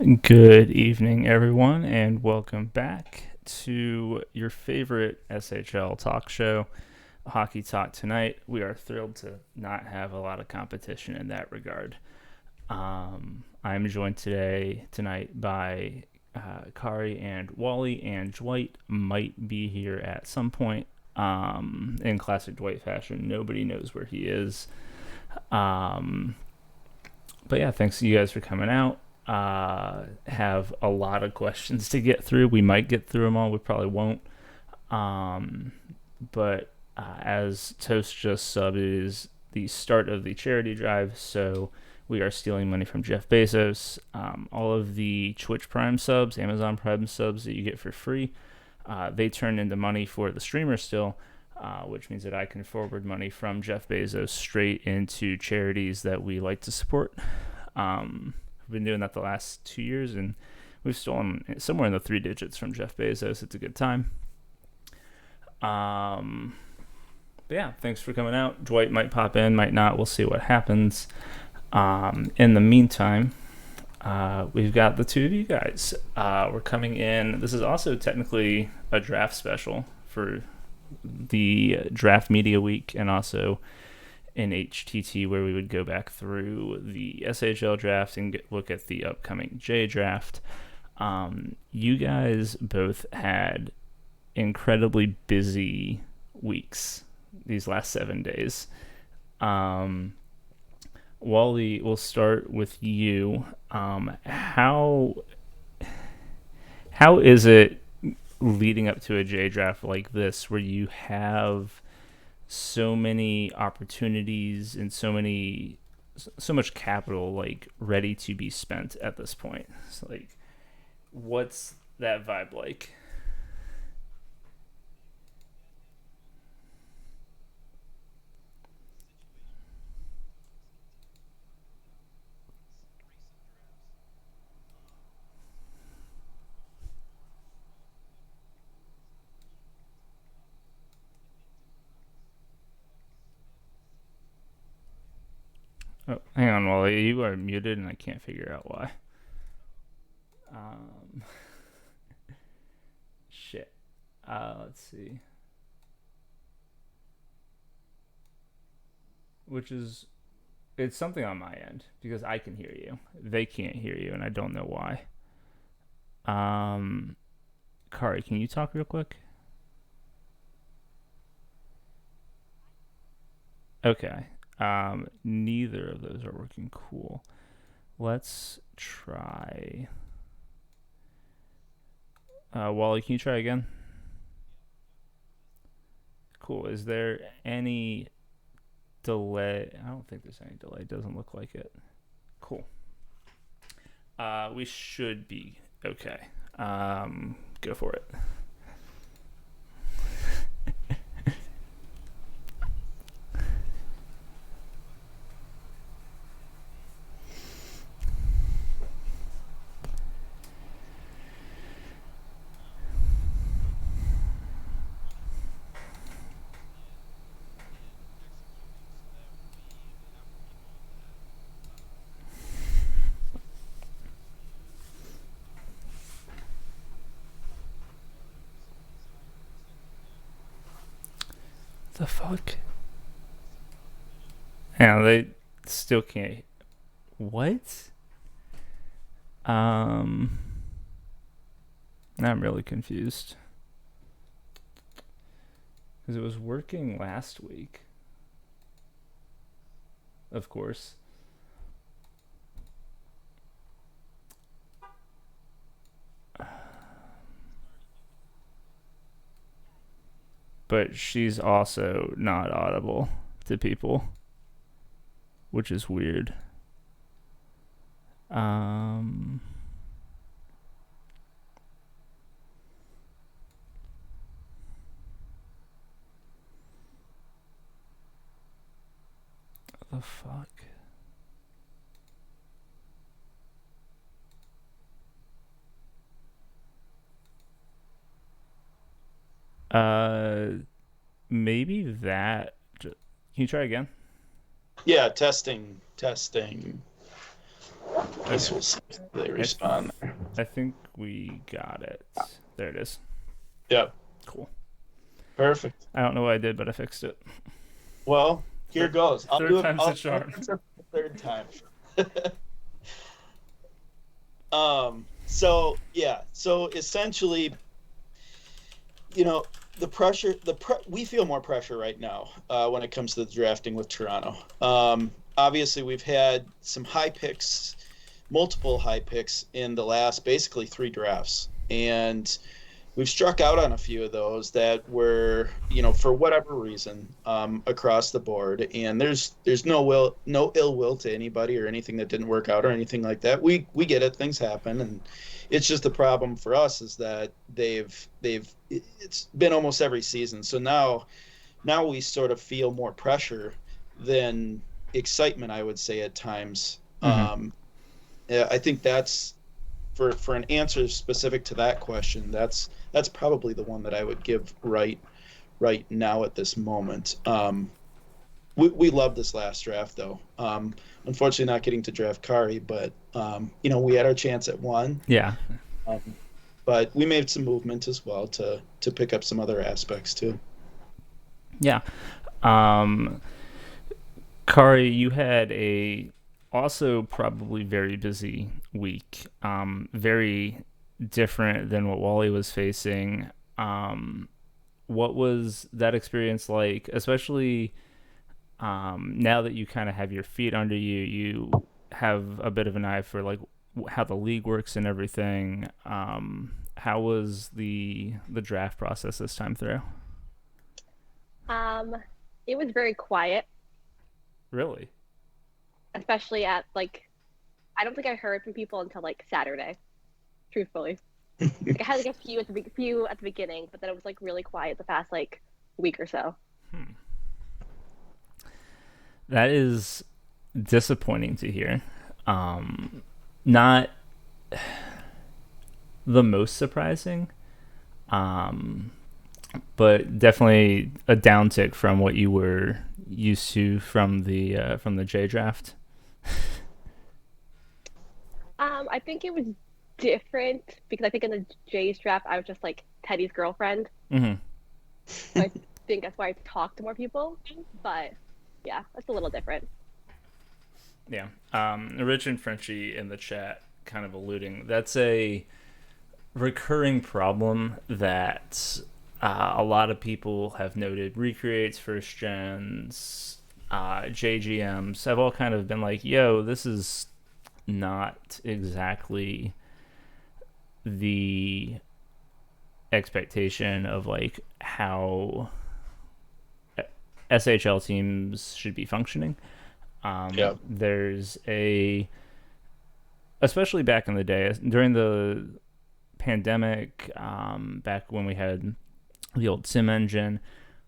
Good evening, everyone, and welcome back to your favorite SHL talk show, Hockey Talk Tonight. We are thrilled to not have a lot of competition in that regard. I'm joined tonight by Kari and Wally, and Dwight might be here at some point. In classic Dwight fashion, nobody knows where he is. Um, but yeah, thanks to you guys for coming out. Have a lot of questions to get through. We might get through them all. We probably won't. Um, but as Toast just subbed, it is the start of the charity drive, so we are stealing money from Jeff Bezos. All of the Twitch Prime subs, Amazon Prime subs that you get for free, they turn into money for the streamer still, which means that I can forward money from Jeff Bezos straight into charities that we like to support. We've been doing that the last 2 years, and we've stolen somewhere in the three digits from Jeff Bezos. It's a good time. But yeah, thanks for coming out. Dwight might pop in, might not. We'll see what happens. In the meantime, we've got the two of you guys. We're coming in. This is also technically a draft special for the draft media week, and also in HTT where we would go back through the SHL draft and look at the upcoming J draft. You guys both had incredibly busy weeks these last 7 days. Wally, we'll start with you. How is it leading up to a J draft like this, where you have so many opportunities and so much capital like ready to be spent at this point? So, like, what's that vibe like? Oh, hang on, Wally. You are muted, and I can't figure out why. Um, Shit. Let's see. Which is it's something on my end because I can hear you. They can't hear you, and I don't know why. Um, Kari, can you talk real quick? Okay. Neither of those are working. Cool. Let's try. Wally, can you try again? Cool. Is there any delay? I don't think there's any delay. It doesn't look like it. Cool. We should be okay. Go for it. The fuck? Yeah, they still can't. What? Um, I'm really confused because it was working last week, of course. But she's also not audible to people, which is weird. Um, the fuck? Uh, Maybe that. Can you try again? Yeah, testing, testing. Guess Okay. we'll see if they I th- respond there. I think we got it. There it is. Yep, Cool. perfect. I don't know what I did, but I fixed it. Well, here goes. I'll Third do it. time's the I'll charm. answer for the third time. So yeah, so essentially, the pressure, we feel more pressure right now when it comes to the drafting with Toronto. Obviously, we've had some high picks, multiple high picks in the last basically three drafts, and we've struck out on a few of those that were, for whatever reason, across the board. And there's no ill will to anybody or anything that didn't work out or anything like that. We get it, things happen, and it's just the problem for us is that it's been almost every season. So now we sort of feel more pressure than excitement, I would say at times. Mm-hmm. Yeah, I think that's for an answer specific to that question, that's probably the one that I would give right now at this moment. We love this last draft though. Unfortunately, not getting to draft Kari, but we had our chance at one. Yeah. Um, but we made some movement as well to pick up some other aspects too. Yeah. Um, Kari, you had a also probably very busy week. Very different than what Wally was facing. Um, what was that experience like, especially now that you kind of have your feet under you, you have a bit of an eye for like how the league works and everything. How was the draft process this time through? Um, it was very quiet, Really? especially at like I don't think I heard from people until like Saturday, truthfully. Like I had like a few at the beginning, but then it was like really quiet the past like week or so. That is disappointing to hear. Not the most surprising, um, but definitely a downtick from what you were used to from the J draft. I think it was different because I think in the Jays draft I was just like Teddy's girlfriend. Mm-hmm. So I think that's why I talked to more people. But yeah, that's a little different. Yeah. Rich and Frenchie in the chat kind of alluding. That's a recurring problem that a lot of people have noted. Recreates, first gens, JGMs have all kind of been like, yo, this is not exactly the expectation of like how SHL teams should be functioning. Yeah. There's a, especially back in the day during the pandemic, back when we had the old sim engine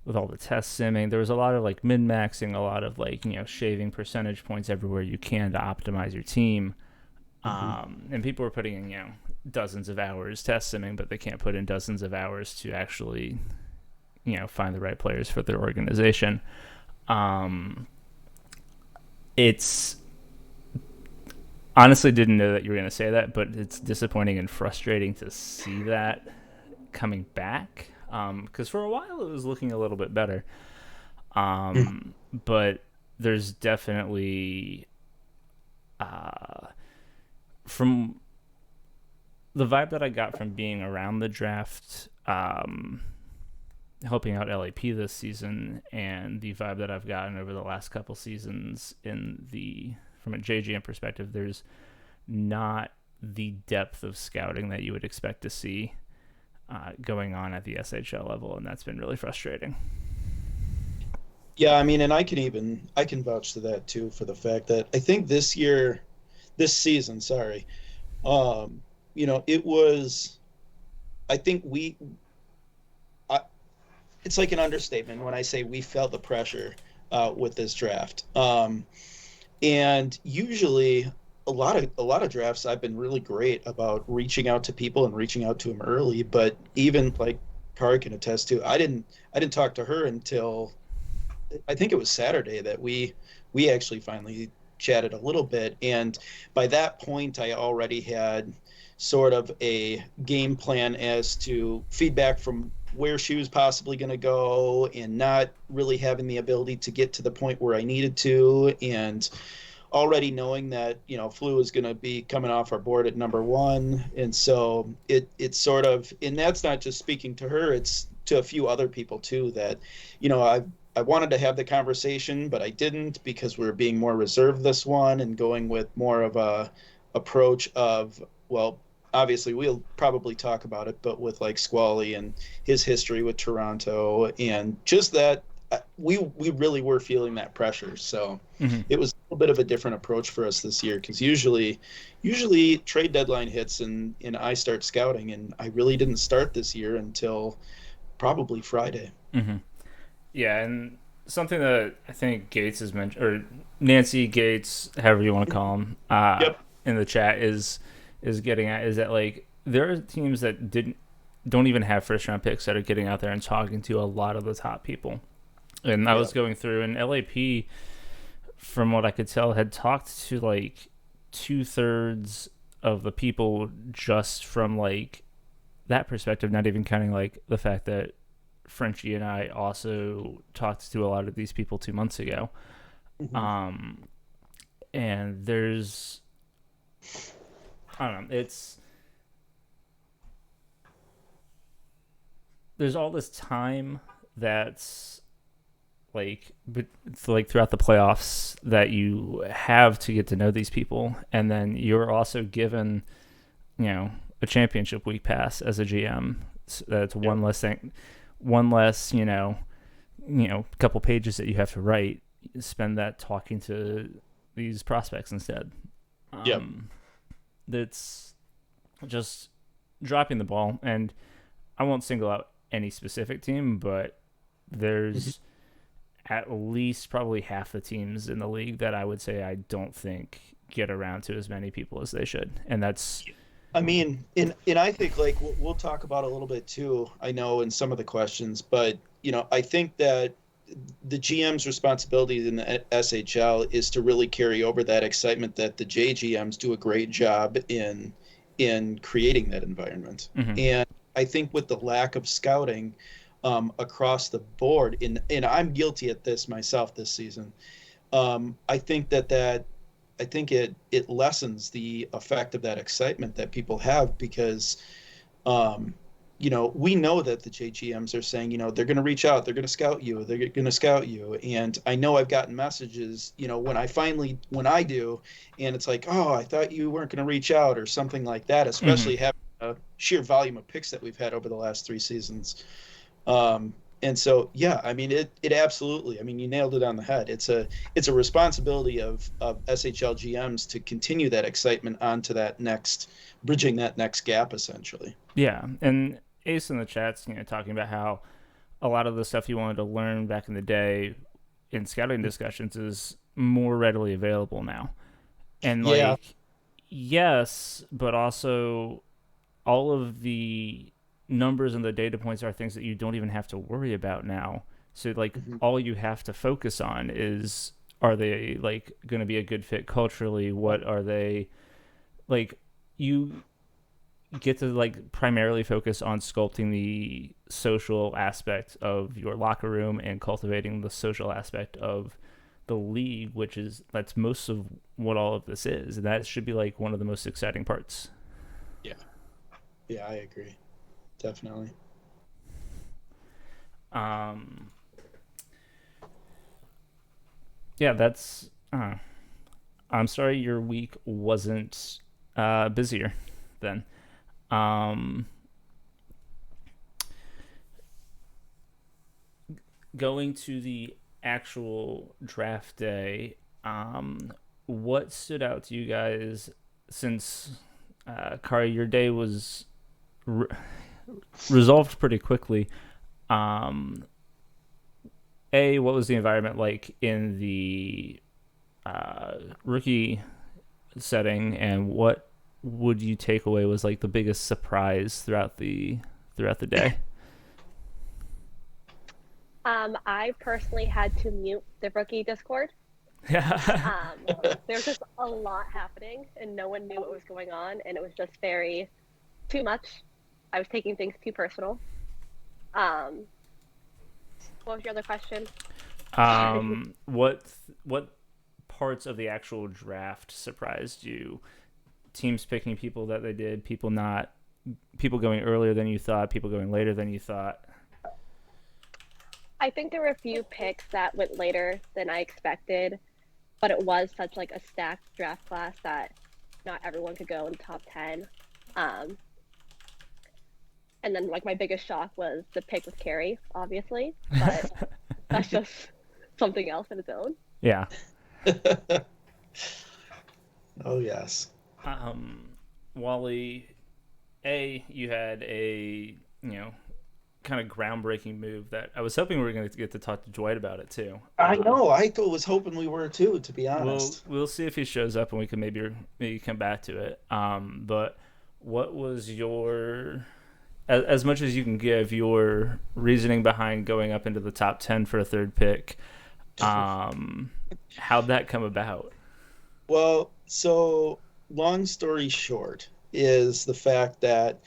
with all the test simming, there was a lot of like min maxing, a lot of like shaving percentage points everywhere you can to optimize your team. Hmm. And people were putting in dozens of hours test simming, but they can't put in dozens of hours to actually find the right players for their organization. Um, it's honestly didn't know that you were going to say that, but it's disappointing and frustrating to see that coming back. Because for a while it was looking a little bit better. But there's definitely from the vibe that I got from being around the draft, helping out LAP this season, and the vibe that I've gotten over the last couple seasons in the from a JGM perspective, there's not the depth of scouting that you would expect to see going on at the SHL level, and that's been really frustrating. Yeah, I mean, and I can vouch to that too for the fact that I think this season, sorry, it was. I think I, it's like an understatement when I say we felt the pressure with this draft. And usually, a lot of drafts, I've been really great about reaching out to people and reaching out to them early. But even like Kari can attest to, I didn't talk to her until I think it was Saturday that we actually finally chatted a little bit. And by that point, I already had sort of a game plan as to feedback from where she was possibly going to go, and not really having the ability to get to the point where I needed to. And already knowing that, you know, Flu is going to be coming off our board at number one. And so it's sort of, and that's not just speaking to her, it's to a few other people too, that, you know, I wanted to have the conversation, but I didn't, because we were being more reserved this one and going with more of a approach of, well, obviously we'll probably talk about it, but with like Squally and his history with Toronto, and just that we really were feeling that pressure. So it was a little bit of a different approach for us this year, because usually trade deadline hits and I start scouting, and I really didn't start this year until probably Friday. Yeah, and something that I think Gates has mentioned, or Nancy Gates, however you want to call him, Yep. in the chat is getting at, is that like there are teams that don't even have first round picks that are getting out there and talking to a lot of the top people. And I was going through, and LAP, from what I could tell, had talked to like 2/3 of the people just from like that perspective, not even counting like the fact that Frenchie and I also talked to a lot of these people 2 months ago. And there's, I don't know, there's all this time that's like, it's like throughout the playoffs that you have to get to know these people, and then you're also given, you know, a championship week pass as a GM. So that's one less thing, one less, you know, couple pages that you have to write. Spend that talking to these prospects instead. That's just dropping the ball, and I won't single out any specific team, but there's at least probably half the teams in the league that I would say I don't think get around to as many people as they should. And that's, I mean, and I think like we'll talk about a little bit too, I know, in some of the questions, but, you know, I think that the GM's responsibility in the SHL is to really carry over that excitement that the JGMs do a great job in creating that environment. And I think with the lack of scouting across the board, and I'm guilty at this myself this season, I think I think it lessens the effect of that excitement that people have, because you know, we know that the JGMs are saying, you know, they're going to reach out, they're going to scout you, and I know I've gotten messages, you know, when I do, and it's like, oh, I thought you weren't going to reach out or something like that, especially having a sheer volume of picks that we've had over the last 3 seasons. And so, yeah, I mean, it absolutely, I mean, you nailed it on the head. It's a responsibility of SHL GMs to continue that excitement onto that bridging that next gap, essentially. Yeah. And Ace in the chat's, you know, talking about how a lot of the stuff you wanted to learn back in the day in scouting discussions is more readily available now. And like, yes, but also all of the numbers and the data points are things that you don't even have to worry about now. So like all you have to focus on is, are they like going to be a good fit culturally? What are they like? You get to like primarily focus on sculpting the social aspect of your locker room and cultivating the social aspect of the league, that's most of what all of this is. And that should be like one of the most exciting parts. Yeah, I agree. Definitely. Yeah, that's I'm sorry your week wasn't busier then. Going to the actual draft day, what stood out to you guys, since Kari, your day was resolved pretty quickly? What was the environment like in the rookie setting, and what would you take away was like the biggest surprise throughout the day? I personally had to mute the rookie Discord Yeah. There was just a lot happening, and no one knew what was going on, and it was just very too much. I was taking things too personal. Um, what was your other question? Sorry. What parts of the actual draft surprised you? Teams picking people that they did, people going earlier than you thought, people going later than you thought. I think there were a few picks that went later than I expected, but it was such like a stacked draft class that not everyone could go in the top 10. Um, and then like my biggest shock was the pick with Carrie, obviously, but that's just something else in its own. Yeah. Oh yes. Um, Wally, you had a kind of groundbreaking move that I was hoping we were going to get to talk to Dwight about it too. I know. Was hoping we were too, to be honest. We'll see if he shows up and we can maybe come back to it. But what was your, as much as you can give, your reasoning behind going up into the top 10 for a third pick? How'd that come about? Well, so long story short is the fact that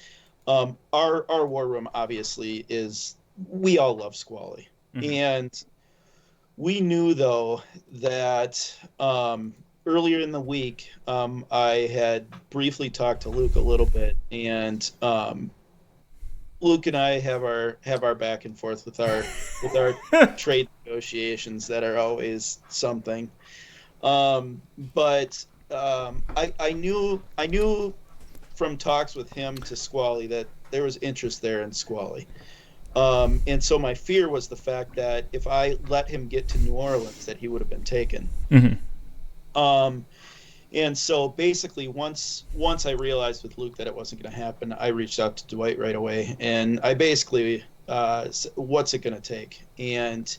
our war room obviously is, we all love Squally. Mhm. And we knew though that earlier in the week I had briefly talked to Luke a little bit, and Luke and I have our back and forth with our trade negotiations that are always something. But I knew from talks with him to Squally that there was interest there in Squally. And so my fear was the fact that if I let him get to New Orleans, that he would have been taken. Mm-hmm. And so basically, once I realized with Luke that it wasn't going to happen, I reached out to Dwight right away, and I basically, what's it going to take? And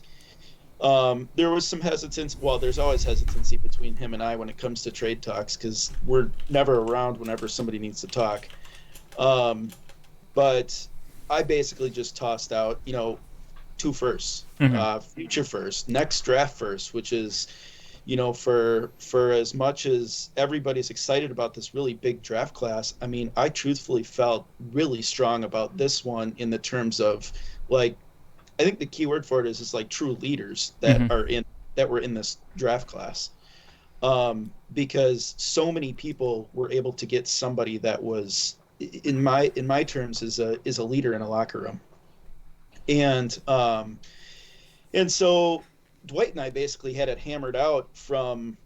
there was some hesitance. Well, there's always hesitancy between him and I when it comes to trade talks, because we're never around whenever somebody needs to talk. But I basically just tossed out, 2 firsts, future first, next draft first, which is, for as much as everybody's excited about this really big draft class, I mean, I truthfully felt really strong about this one in the terms of, like, I think the key word for it is like true leaders that were in this draft class, because so many people were able to get somebody that was, in my terms, is a leader in a locker room, and so Dwight and I basically had it hammered out from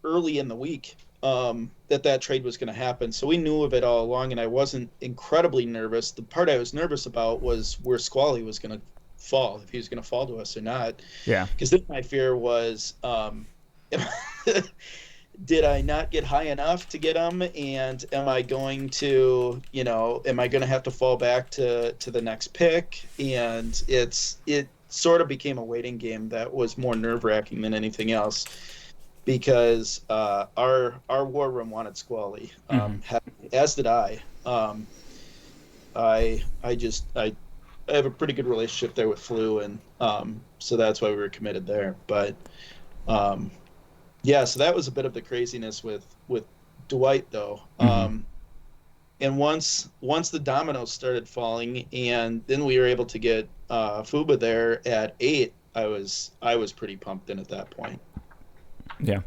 early in the week that trade was going to happen. So we knew of it all along, and I wasn't incredibly nervous. The part I was nervous about was where Squally was going to fall, if he was going to fall to us or not. Yeah. Because then my fear was, did I not get high enough to get him, and am I going to have to fall back to the next pick? And it sort of became a waiting game that was more nerve-wracking than anything else, because our war room wanted Squally, as did I. I have a pretty good relationship there with Flu, and so that's why we were committed there. But so that was a bit of the craziness with Dwight, though. And once the dominoes started falling, and then we were able to get Fuba there at 8, I was pretty pumped in at that point. Yeah.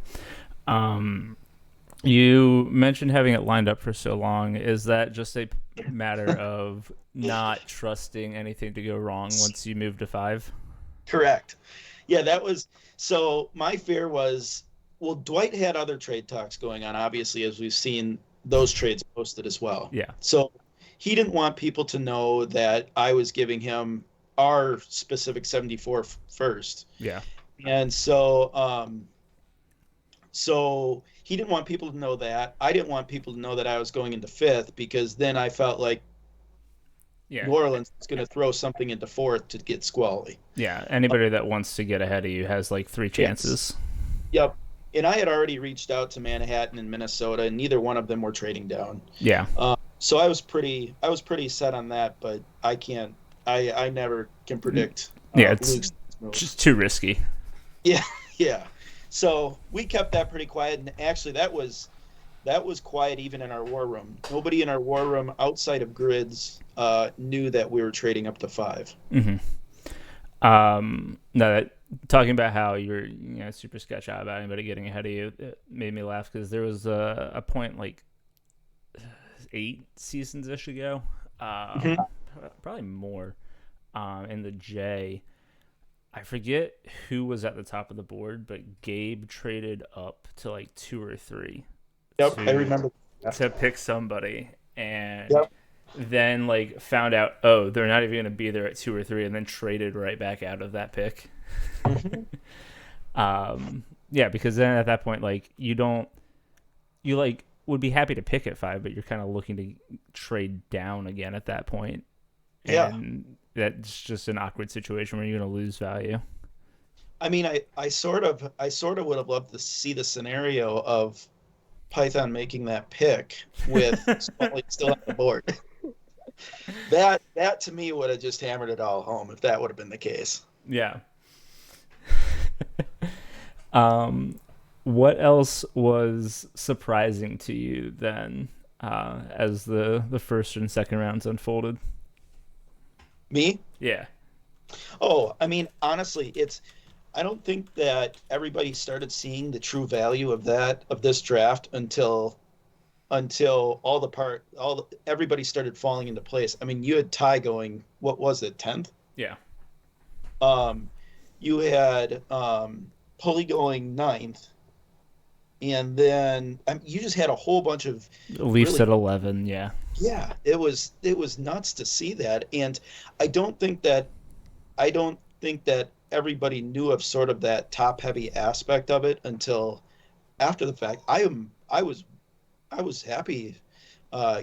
You mentioned having it lined up for so long. Is that just a matter of not trusting anything to go wrong once you move to 5? Correct. Yeah, that was, so my fear was, well, Dwight had other trade talks going on, obviously, as we've seen those trades posted as well. Yeah. So he didn't want people to know that I was giving him our specific 74 first. Yeah. And so he didn't want people to know that. I didn't want people to know that I was going into 5th, because then I felt like New Orleans is going to throw something into 4th to get Squally. Yeah, anybody that wants to get ahead of you has like 3 chances. Yes. Yep. And I had already reached out to Manhattan and Minnesota, and neither one of them were trading down. Yeah. So I was pretty set on that, but I never can predict. It's just too risky. Yeah. So we kept that pretty quiet, and actually that was quiet even in our war room. Nobody in our war room outside of Grids knew that we were trading up to 5. Mm-hmm. No, talking about how you're super sketch out about anybody getting ahead of you, it made me laugh because there was a point like 8 seasons ish ago, probably more, in the J. I forget who was at the top of the board, but Gabe traded up to like 2 or 3. Yep, I remember. To pick somebody, and Yep. then like found out, oh, they're not even going to be there at 2 or 3, and then traded right back out of that pick. Yeah, because then at that point, like you like would be happy to pick at 5, but you're kind of looking to trade down again at that point. And that's just an awkward situation where you're going to lose value. I mean, I sort of would have loved to see the scenario of Python making that pick with Smalley still on the board. That to me would have just hammered it all home if that would have been the case. Yeah. What else was surprising to you then, as the first and second rounds unfolded? Me? Yeah. Oh, I mean, honestly, I don't think that everybody started seeing the true value of this draft until everybody started falling into place. I mean, you had Ty going, what was it, 10th? Yeah. You had Pulley going 9th, and then you just had a whole bunch of Leafs really, at 11. Yeah. Yeah, it was nuts to see that, and I don't think that everybody knew of sort of that top heavy aspect of it until after the fact. I was happy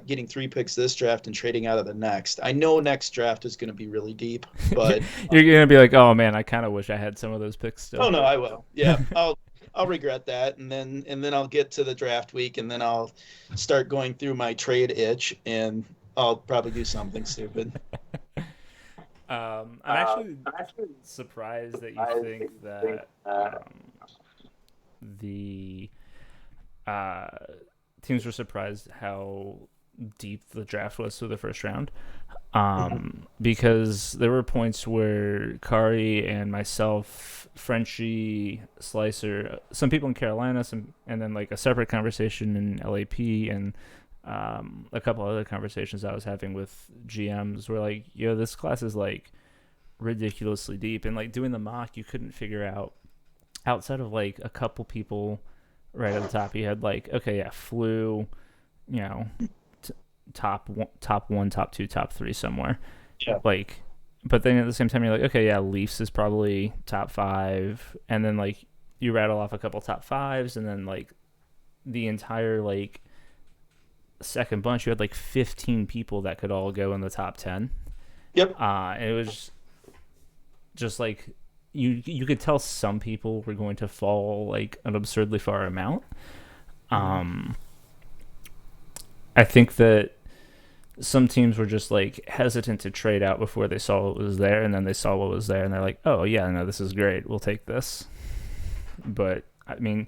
getting 3 picks this draft and trading out of the next. I know next draft is going to be really deep, but you're going to be like, oh man, I kind of wish I had some of those picks still. Oh no, I will. Yeah, I'll regret that, and then I'll get to the draft week, and then I'll start going through my trade itch, and I'll probably do something stupid. I'm actually surprised that you think that the teams were surprised how deep the draft was through the first round, because there were points where Kari and myself, Frenchie, Slicer, some people in Carolina, and then like a separate conversation in LAP, and a couple other conversations I was having with GMs were like, yo, this class is like ridiculously deep, and like doing the mock, you couldn't figure out, outside of like a couple people right at the top, you had like, okay, yeah, Flu, top 1, top 2, top 3 somewhere. Yeah. Like, but then at the same time, you're like, okay, yeah, Leafs is probably top 5, and then like you rattle off a couple top 5s, and then like the entire like second bunch, you had like 15 people that could all go in the top 10. Yep. And it was just like you could tell some people were going to fall like an absurdly far amount. I think that some teams were just like hesitant to trade out before they saw what was there, and then they saw what was there, and they're like, oh yeah, no, this is great, we'll take this. But I mean,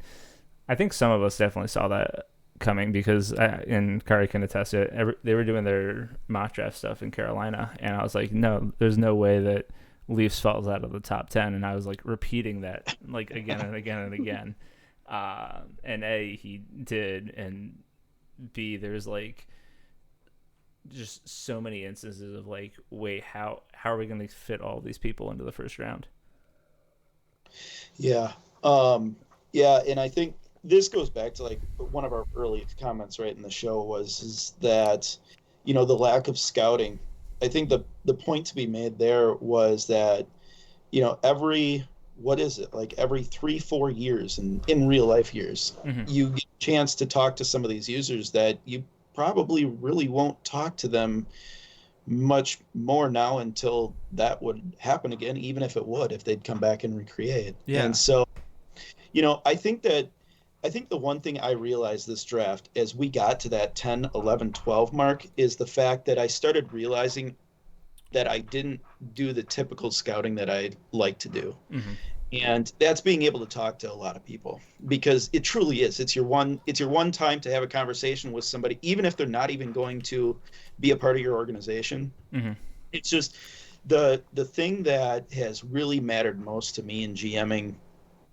I think some of us definitely saw that coming, because and Kari can attest to it, they were doing their mock draft stuff in Carolina, and I was like, no, there's no way that Leafs falls out of the top 10, and I was like repeating that like again and again and again. And A, he did, and B, there's like just so many instances of like, wait, how are we going to fit all these people into the first round? Yeah. Yeah, and I think this goes back to like one of our early comments right in the show is that, the lack of scouting. I think the point to be made there was that, every 3-4 years in real life years, you get a chance to talk to some of these users that you probably really won't talk to them much more now until that would happen again, even if they'd come back and recreate. Yeah. And so, I think the one thing I realized this draft as we got to that 10, 11, 12 mark is the fact that I started realizing that I didn't do the typical scouting that I like to do. And that's being able to talk to a lot of people, because it truly is. It's your one time to have a conversation with somebody, even if they're not even going to be a part of your organization. Mm-hmm. It's just the thing that has really mattered most to me in GMing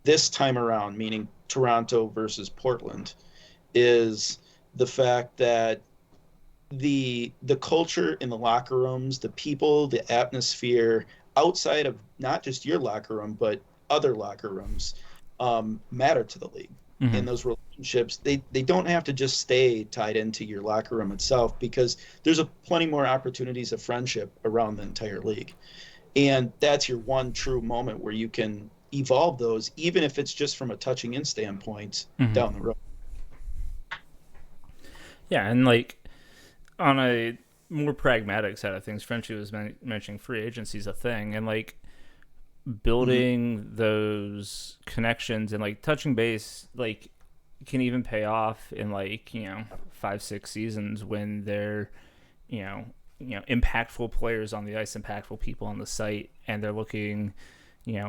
this time around, meaning Toronto versus Portland, is the fact that the culture in the locker rooms, the people, the atmosphere outside of not just your locker room but other locker rooms, matter to the league. Mm-hmm. And those relationships, they don't have to just stay tied into your locker room itself, because there's plenty more opportunities of friendship around the entire league. And that's your one true moment where you can evolve those, even if it's just from a touching in standpoint Mm-hmm. down the road. Yeah, and like on a more pragmatic side of things, Frenchie was mentioning free agency is a thing, and like Mm-hmm. building those connections and like touching base, like can even pay off in like 5-6 seasons when they're you know impactful players on the ice, impactful people on the site, and they're looking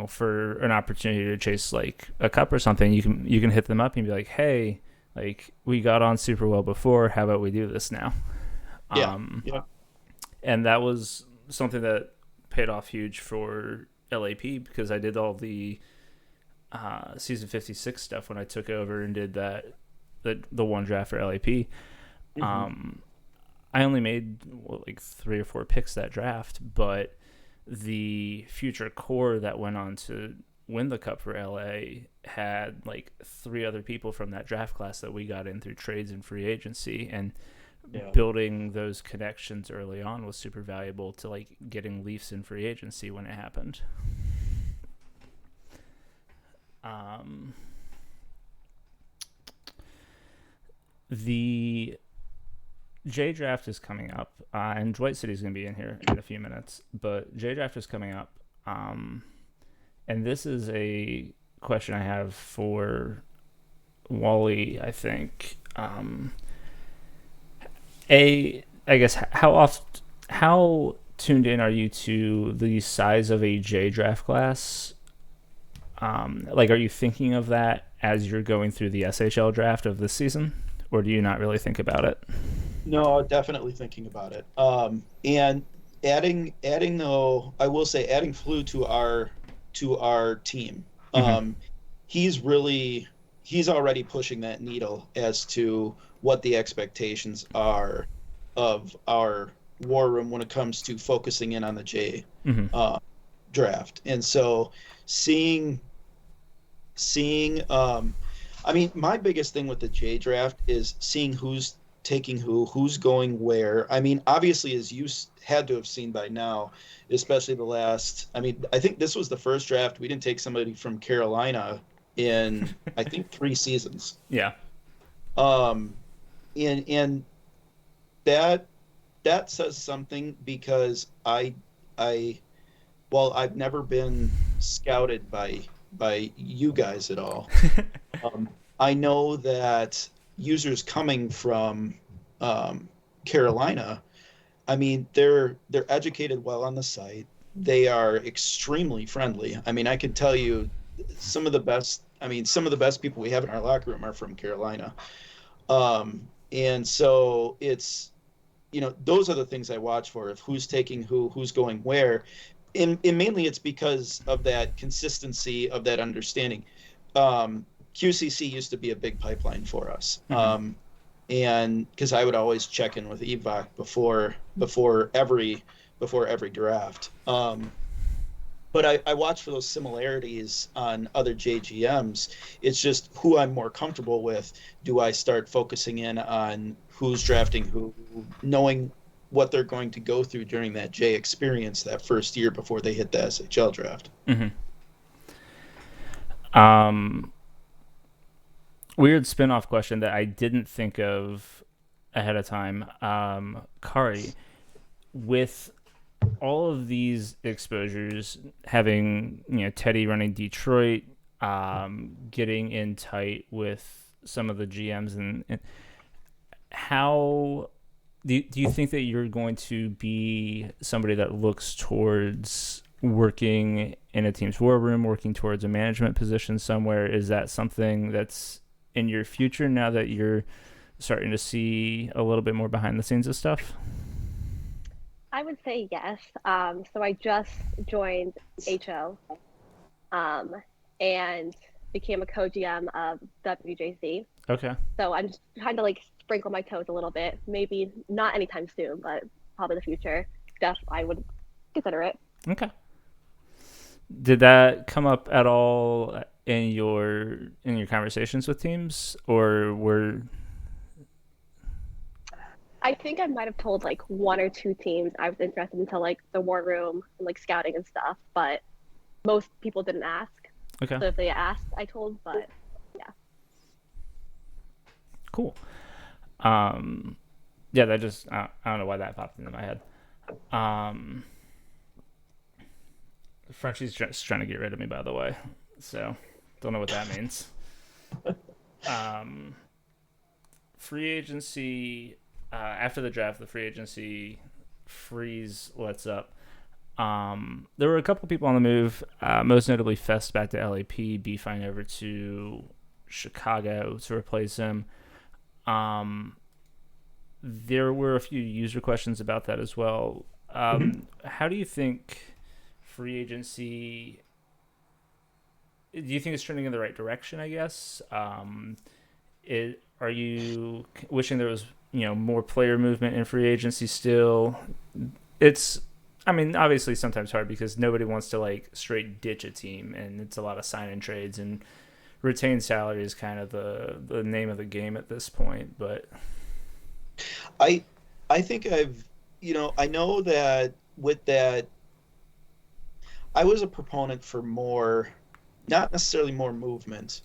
for an opportunity to chase like a cup or something. You can hit them up and be like, hey, like we got on super well before, how about we do this now? Yeah. um Yeah. and that was something that paid off huge for LAP, because I did all the season 56 stuff when I took over and did the one draft for LAP. Mm-hmm. um I only made like 3 or 4 picks that draft, but the future core that went on to win the cup for LA had like 3 other people from that draft class that we got in through trades and free agency, and Yeah. building those connections early on was super valuable to like getting Leafs in free agency when it happened. Um, the J draft is coming up, and Dwight City's going to be in here in a few minutes. But J draft is coming up, and this is a question I have for Wally. I think I guess how tuned in are you to the size of a J draft class? Like, are you thinking of that as you're going through the SHL draft of this season, or do you not really think about it? No, definitely thinking about it. And adding though, I will say adding Flu to our team. Mm-hmm. Um, he's really he's already pushing that needle as to what the expectations are of our war room when it comes to focusing in on the J Mm-hmm. uh, draft. And so seeing seeing I mean, my biggest thing with the J draft is seeing who's taking who's going where. I mean, obviously, as you had to have seen by now, especially the last, I mean, I think this was the first draft we didn't take somebody from Carolina in, I think, 3 seasons. Yeah. Um, and that that says something, because I well, I've never been scouted by you guys at all. Um, I know that users coming from um, Carolina, I mean, they're educated well on the site. They are extremely friendly. I mean, I can tell you some of the best. I mean, some of the best people we have in our locker room are from Carolina. And so those are the things I watch for, of who's taking who's going where. And mainly it's because of that consistency, of that understanding. QCC used to be a big pipeline for us. Mm-hmm. And because I would always check in with Evac before every draft. But I watch for those similarities on other JGMs. It's just who I'm more comfortable with. Do I start focusing in on who's drafting who, knowing what they're going to go through during that J experience that first year before they hit the SHL draft? Mm-hmm. Um, Weird spin-off question that I didn't think of ahead of time. Kari, with all of these exposures, having Teddy running Detroit, getting in tight with some of the GMs, and how do you think that you're going to be somebody that looks towards working in a team's war room working towards a management position somewhere? Is that something that's in your future now that you're starting to see a little bit more behind the scenes of stuff? I would say yes. So I just joined HO, and became a co-GM of WJC. Okay. So I'm just trying to like sprinkle my toes a little bit. Maybe not anytime soon, but probably in the future. I would consider it. Okay. Did that come up at all in your conversations with teams, or were? I think I might have told like one or two teams I was interested into like the war room and like scouting and stuff, but most people didn't ask. Okay. So if they asked, I told, but yeah. Cool. Yeah, that just I don't know why that popped into my head. Frenchie's just trying to get rid of me, by the way, so don't know what that means. Free agency after the draft, the free agency freeze lets up. There were a couple people on the move, most notably Fest back to LAP, B-Fine over to Chicago to replace him. There were a few user questions about that as well. How do you think free agency, do you think it's trending in the right direction, I guess? Are you wishing there was, more player movement in free agency still? It's, obviously sometimes hard because nobody wants to like straight ditch a team, and it's a lot of sign-in trades, and retained salary is kind of the name of the game at this point. But I think I know that with that, I was a proponent for more, not necessarily more movement,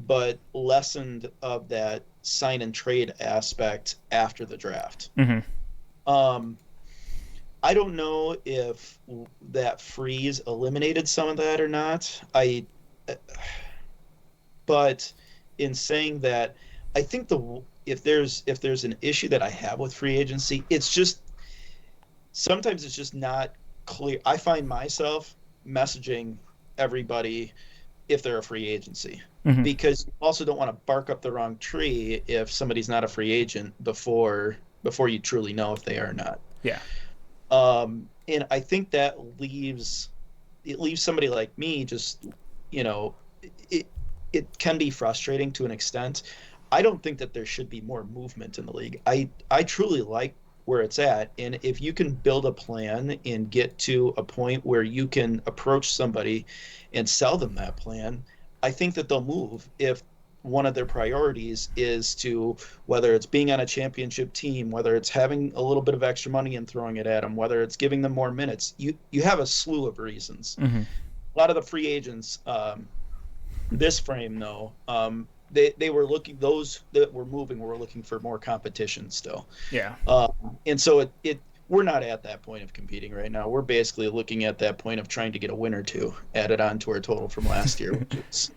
but lessened of that sign and trade aspect after the draft. Mm-hmm. I don't know if that freeze eliminated some of that or not. But in saying that, I think if there's an issue that I have with free agency, it's just sometimes it's just not clear. I find myself messaging everybody if they're a free agency, because you also don't want to bark up the wrong tree if somebody's not a free agent before you truly know if they are or not. Yeah. And I think that leaves somebody like me just, it can be frustrating to an extent. I don't think that there should be more movement in the league. I truly like where it's at, and if you can build a plan and get to a point where you can approach somebody and sell them that plan, I think that they'll move if one of their priorities is to, whether it's being on a championship team, whether it's having a little bit of extra money and throwing it at them, whether it's giving them more minutes. You have a slew of reasons. Mm-hmm. A lot of the free agents, this frame though, they were looking, those that were moving were looking for more competition still. Yeah. And so we're not at that point of competing right now. We're basically looking at that point of trying to get a win or two added on to our total from last year, which is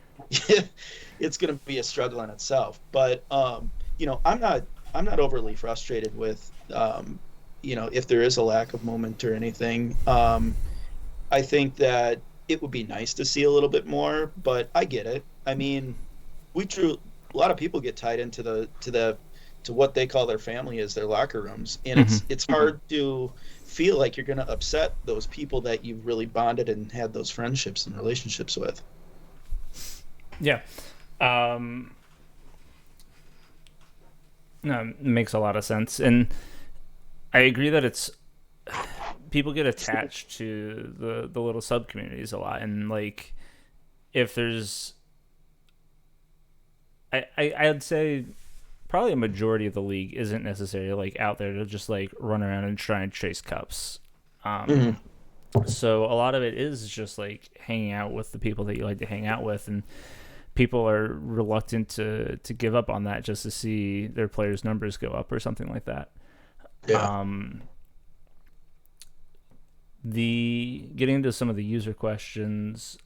it's going to be a struggle in itself. But I'm not overly frustrated with if there is a lack of moment or anything. I think that it would be nice to see a little bit more, but I get it. A lot of people get tied into what they call their family as their locker rooms, and it's hard to feel like you're going to upset those people that you've really bonded and had those friendships and relationships with. Yeah. No, it makes a lot of sense, and I agree that it's people get attached to the little sub communities a lot, and like if there's I'd say probably a majority of the league isn't necessarily like out there to just like run around and try and chase cups. So a lot of it is just like hanging out with the people that you like to hang out with, and people are reluctant to give up on that just to see their players' numbers go up or something like that. Yeah. Getting into some of the user questions,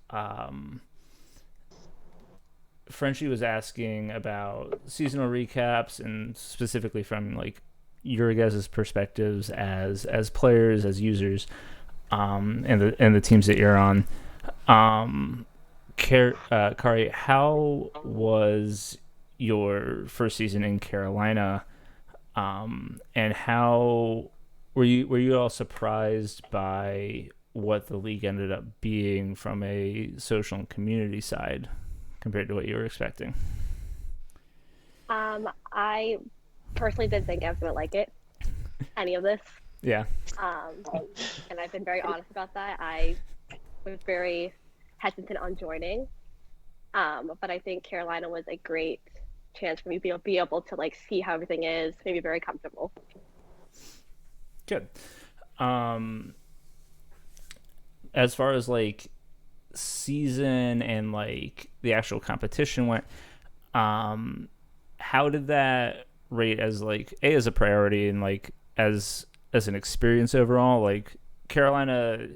Frenchie was asking about seasonal recaps, and specifically from like your guys' perspectives as players, as users, and the teams that you're on. Kari, how was your first season in Carolina? And how were you all surprised by what the league ended up being from a social and community side compared to what you were expecting? I personally didn't think I was gonna like it, any of this. Yeah. Um, and I've been very honest about that. I was very hesitant on joining. But I think Carolina was a great chance for me to be able to like see how everything is, maybe very comfortable. Good. Um, as far as like season and like the actual competition went, um, how did that rate as like as a priority and like as an experience overall? Like Carolina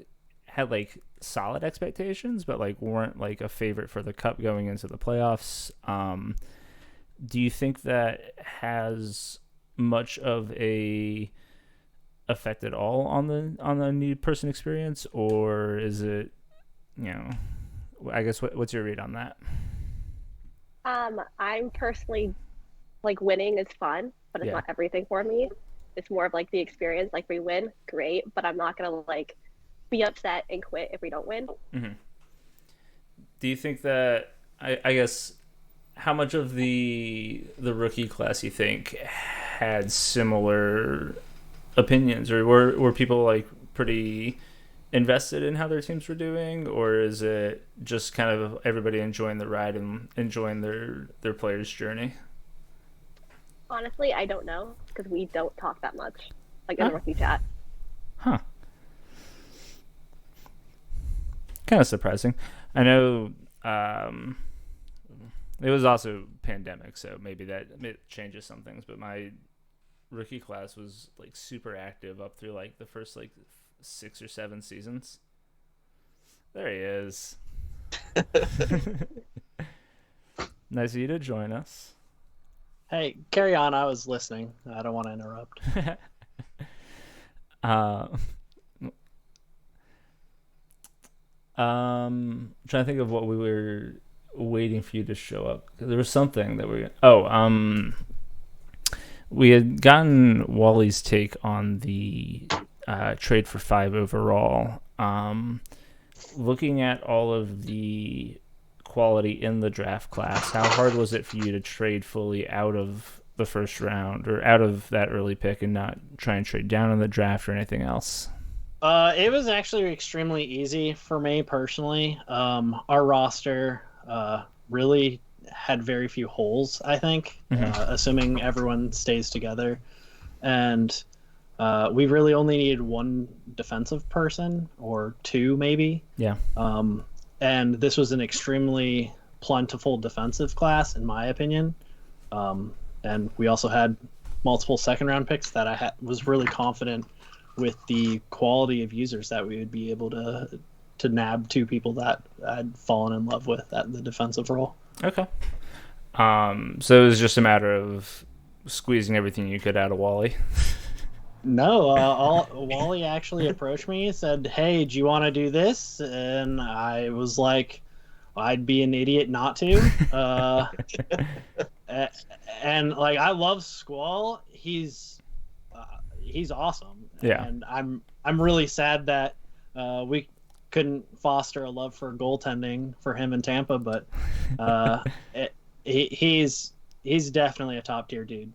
had like solid expectations, but like weren't like a favorite for the cup going into the playoffs. Do you think that has much of a effect at all on the new person experience, or is it, you know, I guess what's your read on that? I'm personally like winning is fun, but it's Yeah. not everything for me. It's more of like the experience. Like we win, great, but I'm not gonna like be upset and quit if we don't win. Hmm. Do you think that I guess how much of the rookie class you think had similar opinions, or were people like pretty invested in how their teams were doing, or is it just kind of everybody enjoying the ride and enjoying their players' journey? Honestly, I don't know because we don't talk that much, like in Huh? the rookie chat. Huh. Kind of surprising. I know um, it was also pandemic, so maybe that it changes some things. But my rookie class was like super active up through like the first like 6 or 7 seasons. There he is. Nice of you to join us. Hey, carry on. I was listening. I don't want to interrupt. uh, trying to think of what we were waiting for you to show up. There was something that we. We had gotten Wally's take on the trade for 5 overall. Looking at all of the quality in the draft class, how hard was it for you to trade fully out of the first round or out of that early pick and not try and trade down in the draft or anything else? It was actually extremely easy for me personally. Our roster really had very few holes, I think, assuming everyone stays together. And we really only needed one defensive person or two, maybe. Yeah. And this was an extremely plentiful defensive class, in my opinion. And we also had multiple second round picks that was really confident with the quality of users that we would be able to nab two people that I'd fallen in love with at the defensive role. Okay. So it was just a matter of squeezing everything you could out of Wally. No, Wally actually approached me, said, "Hey, do you want to do this?" And I was like, "I'd be an idiot not to." And like, I love Squall. He's awesome. Yeah. And I'm really sad that we couldn't foster a love for goaltending for him in Tampa, but he's definitely a top tier dude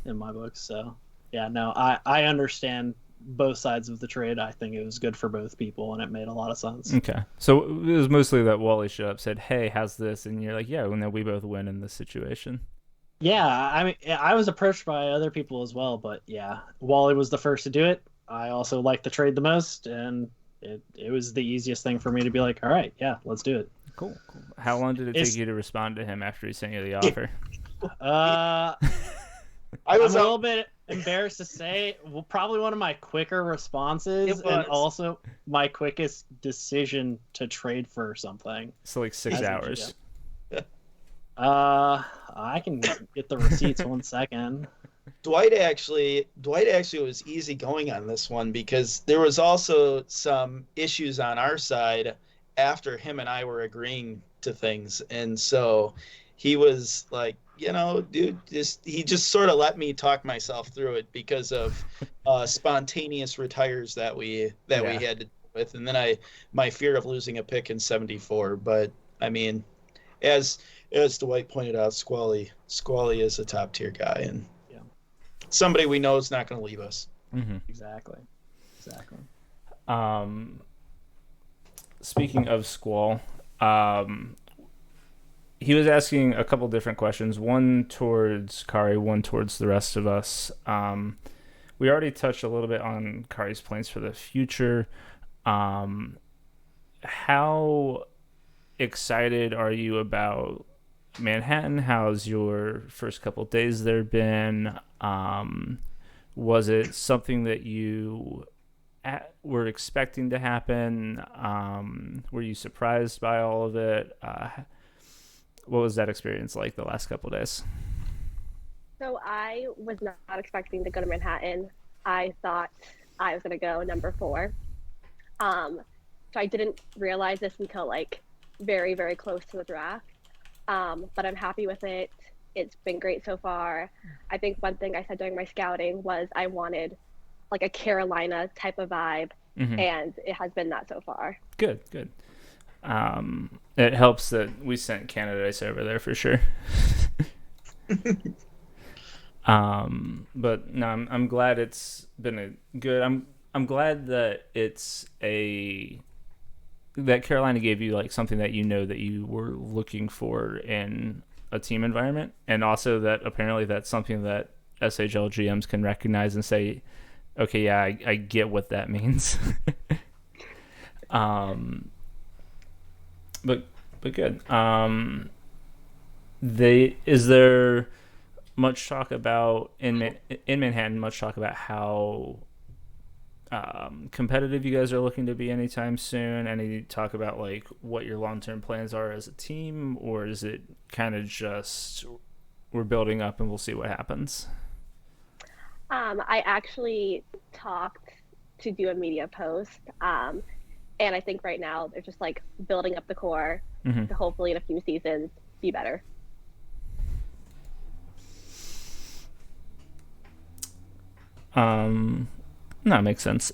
in my books. So yeah, no, I understand both sides of the trade. I think it was good for both people, and it made a lot of sense. Okay. So it was mostly that Wally showed up, said, "Hey, how's this?" And you're like, "Yeah, well, no, we both win in this situation." Yeah, I mean, I was approached by other people as well, but yeah, Wally was the first to do it. I also liked the trade the most, and it was the easiest thing for me to be like, all right, yeah, let's do it. Cool. How long did it take you to respond to him after he sent you the offer? I'm a little bit embarrassed to say, well, probably one of my quicker responses, and also my quickest decision to trade for something. So like 6 hours. I can get the receipts 1 second. Dwight actually was easy going on this one because there was also some issues on our side, after him and I were agreeing to things, and so he was like, dude, he just sort of let me talk myself through it because of spontaneous retires that we Yeah. had to deal with, and then my fear of losing a pick in 74. But I mean, as Dwight pointed out, Squally is a top tier guy, and Yeah. somebody we know is not going to leave us. Mm-hmm. Exactly. Speaking of Squall, he was asking a couple different questions, one towards Kari, one towards the rest of us. We already touched a little bit on Kari's plans for the future. How excited are you about Manhattan? How's your first couple days there been? Was it something that you were expecting to happen? Were you surprised by all of it? What was that experience like the last couple of days? So I was not expecting to go to Manhattan. I thought I was going to go number 4. So I didn't realize this until like very, very close to the draft. But I'm happy with it. It's been great so far. I think one thing I said during my scouting was I wanted like a Carolina type of vibe, and it has been that so far. Good. It helps that we sent Canada Ice over there for sure. But no, I'm glad it's been a good. I'm glad that that Carolina gave you like something that that you were looking for in a team environment, and also that apparently that's something that SHL GMs can recognize and say, okay, yeah, I get what that means. But good. Is there much talk about in Manhattan? Much talk about how competitive you guys are looking to be anytime soon? Any talk about like what your long-term plans are as a team, or is it kind of just we're building up and we'll see what happens? I actually talked to do a media post, and I think right now they're just like building up the core to hopefully in a few seasons be better. No, it makes sense.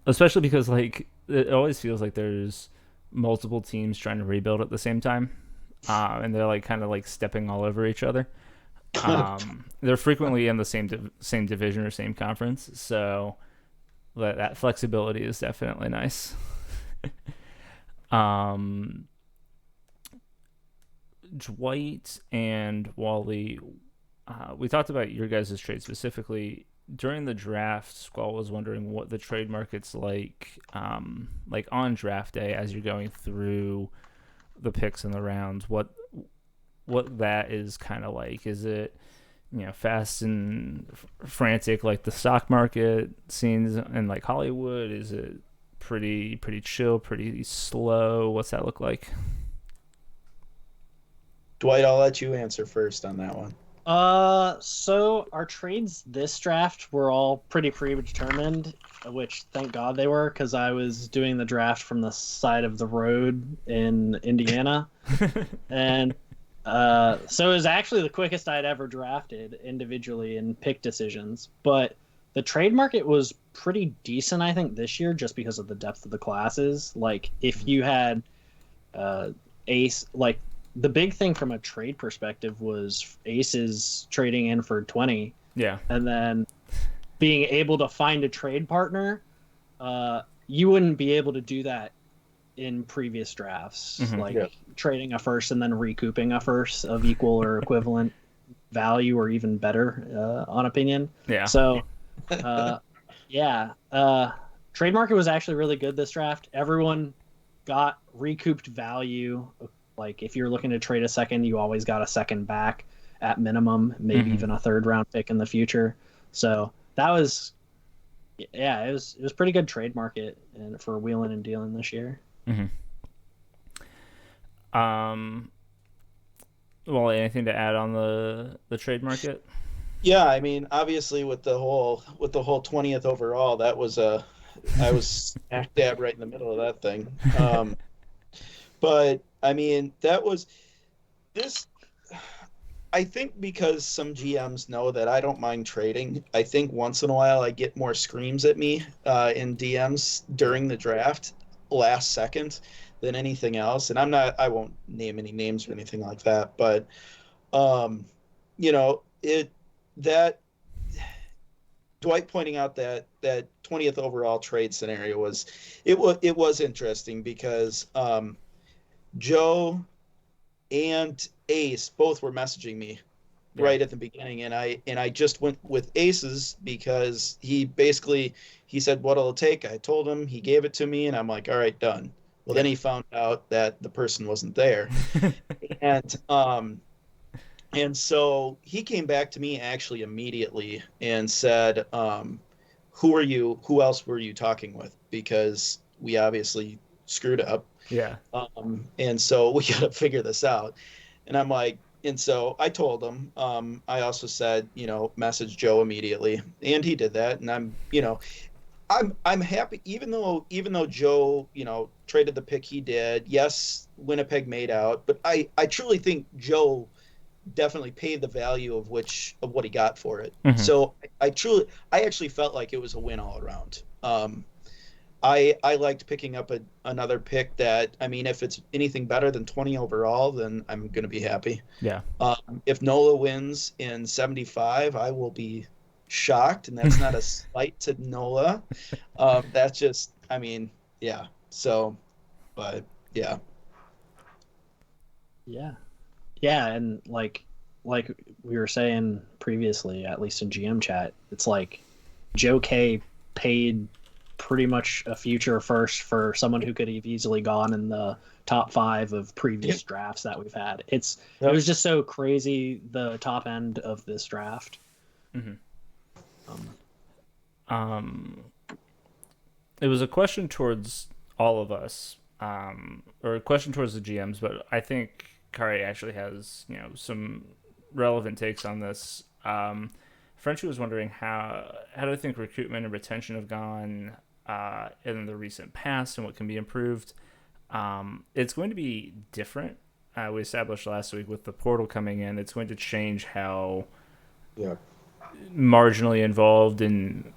Especially because like it always feels like there's multiple teams trying to rebuild at the same time, and they're like kind of like stepping all over each other. They're frequently in the same division or same conference, so that flexibility is definitely nice. Dwight and Wally, we talked about your guys' trade specifically during the draft. Squall was wondering what the trade market's like on draft day as you're going through the picks and the rounds. What that is kind of like. Is it fast and frantic like the stock market scenes in like Hollywood? Is it pretty chill, pretty slow? What's that look like? Dwight, I'll let you answer first on that one. So our trades this draft were all pretty predetermined, which thank God they were, because I was doing the draft from the side of the road in Indiana. And so it was actually the quickest I'd ever drafted individually in pick decisions. But the trade market was pretty decent, I think, this year, just because of the depth of the classes. Like, if you had Ace, like, the big thing from a trade perspective was Aces trading in for 20. Yeah. And then being able to find a trade partner, you wouldn't be able to do that in previous drafts. Trading a first and then recouping a first of equal or equivalent value or even better, on opinion. Yeah. So, trade market was actually really good this draft. Everyone got recouped value. Like, if you're looking to trade a second, you always got a second back at minimum, maybe even a third round pick in the future. So that was, it was pretty good trade market and for wheeling and dealing this year. Well, anything to add on the trade market? Yeah, I mean, obviously with the whole 20th overall, that was a I was smack dab right in the middle of that thing. But I mean, that was this. I think because some GMs know that I don't mind trading, I think once in a while I get more screams at me in DMs during the draft last second than anything else. And I won't name any names or anything like that, but um, that Dwight pointing out that 20th overall trade scenario was interesting because Joe and Ace both were messaging me right at the beginning, and I just went with Ace's because he said what it'll take. I told him, he gave it to me, and I'm like, all right, done. Well, then he found out that the person wasn't there, and so he came back to me actually immediately and said, who else were you talking with? Because we obviously screwed up. Yeah. And so we got to figure this out. And I'm like, and so I told him, I also said, message Joe immediately. And he did that. And I'm happy, even though Joe, traded the pick he did. Yes, Winnipeg made out, but I truly think Joe definitely paid the value of what he got for it. Mm-hmm. So I actually felt like it was a win all around. I liked picking up another pick that, I mean, if it's anything better than 20 overall, then I'm going to be happy. Yeah. If Nola wins in 75, I will be shocked, and that's not a slight to Nola. That's just, I mean, yeah. So, but yeah. Yeah. Yeah, and like we were saying previously, at least in GM chat, it's like Joe K paid pretty much a future first for someone who could have easily gone in the top 5 of previous drafts that we've had. It was just so crazy, the top end of this draft. Mm-hmm. It was a question towards all of us, or a question towards the GMs, but I think Kari actually has, some relevant takes on this. Frenchie was wondering how do I think recruitment and retention have gone in the recent past and what can be improved. It's going to be different. We established last week with the portal coming in, it's going to change how marginally involved and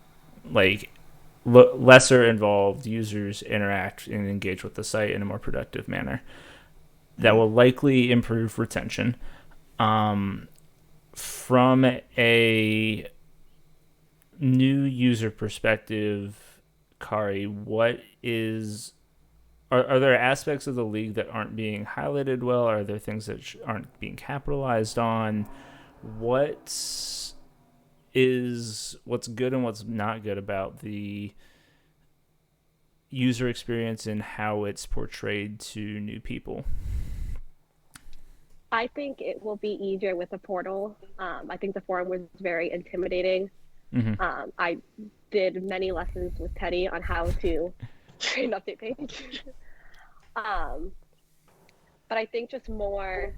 lesser involved users interact and engage with the site in a more productive manner. That will likely improve retention. From a new user perspective, Kari, what is... Are there aspects of the league that aren't being highlighted well? Are there things that aren't being capitalized on? What's good and what's not good about the user experience and how it's portrayed to new people? I think it will be easier with the portal. I think the forum was very intimidating. Mm-hmm. I did many lessons with Teddy on how to create an update page. But I think just more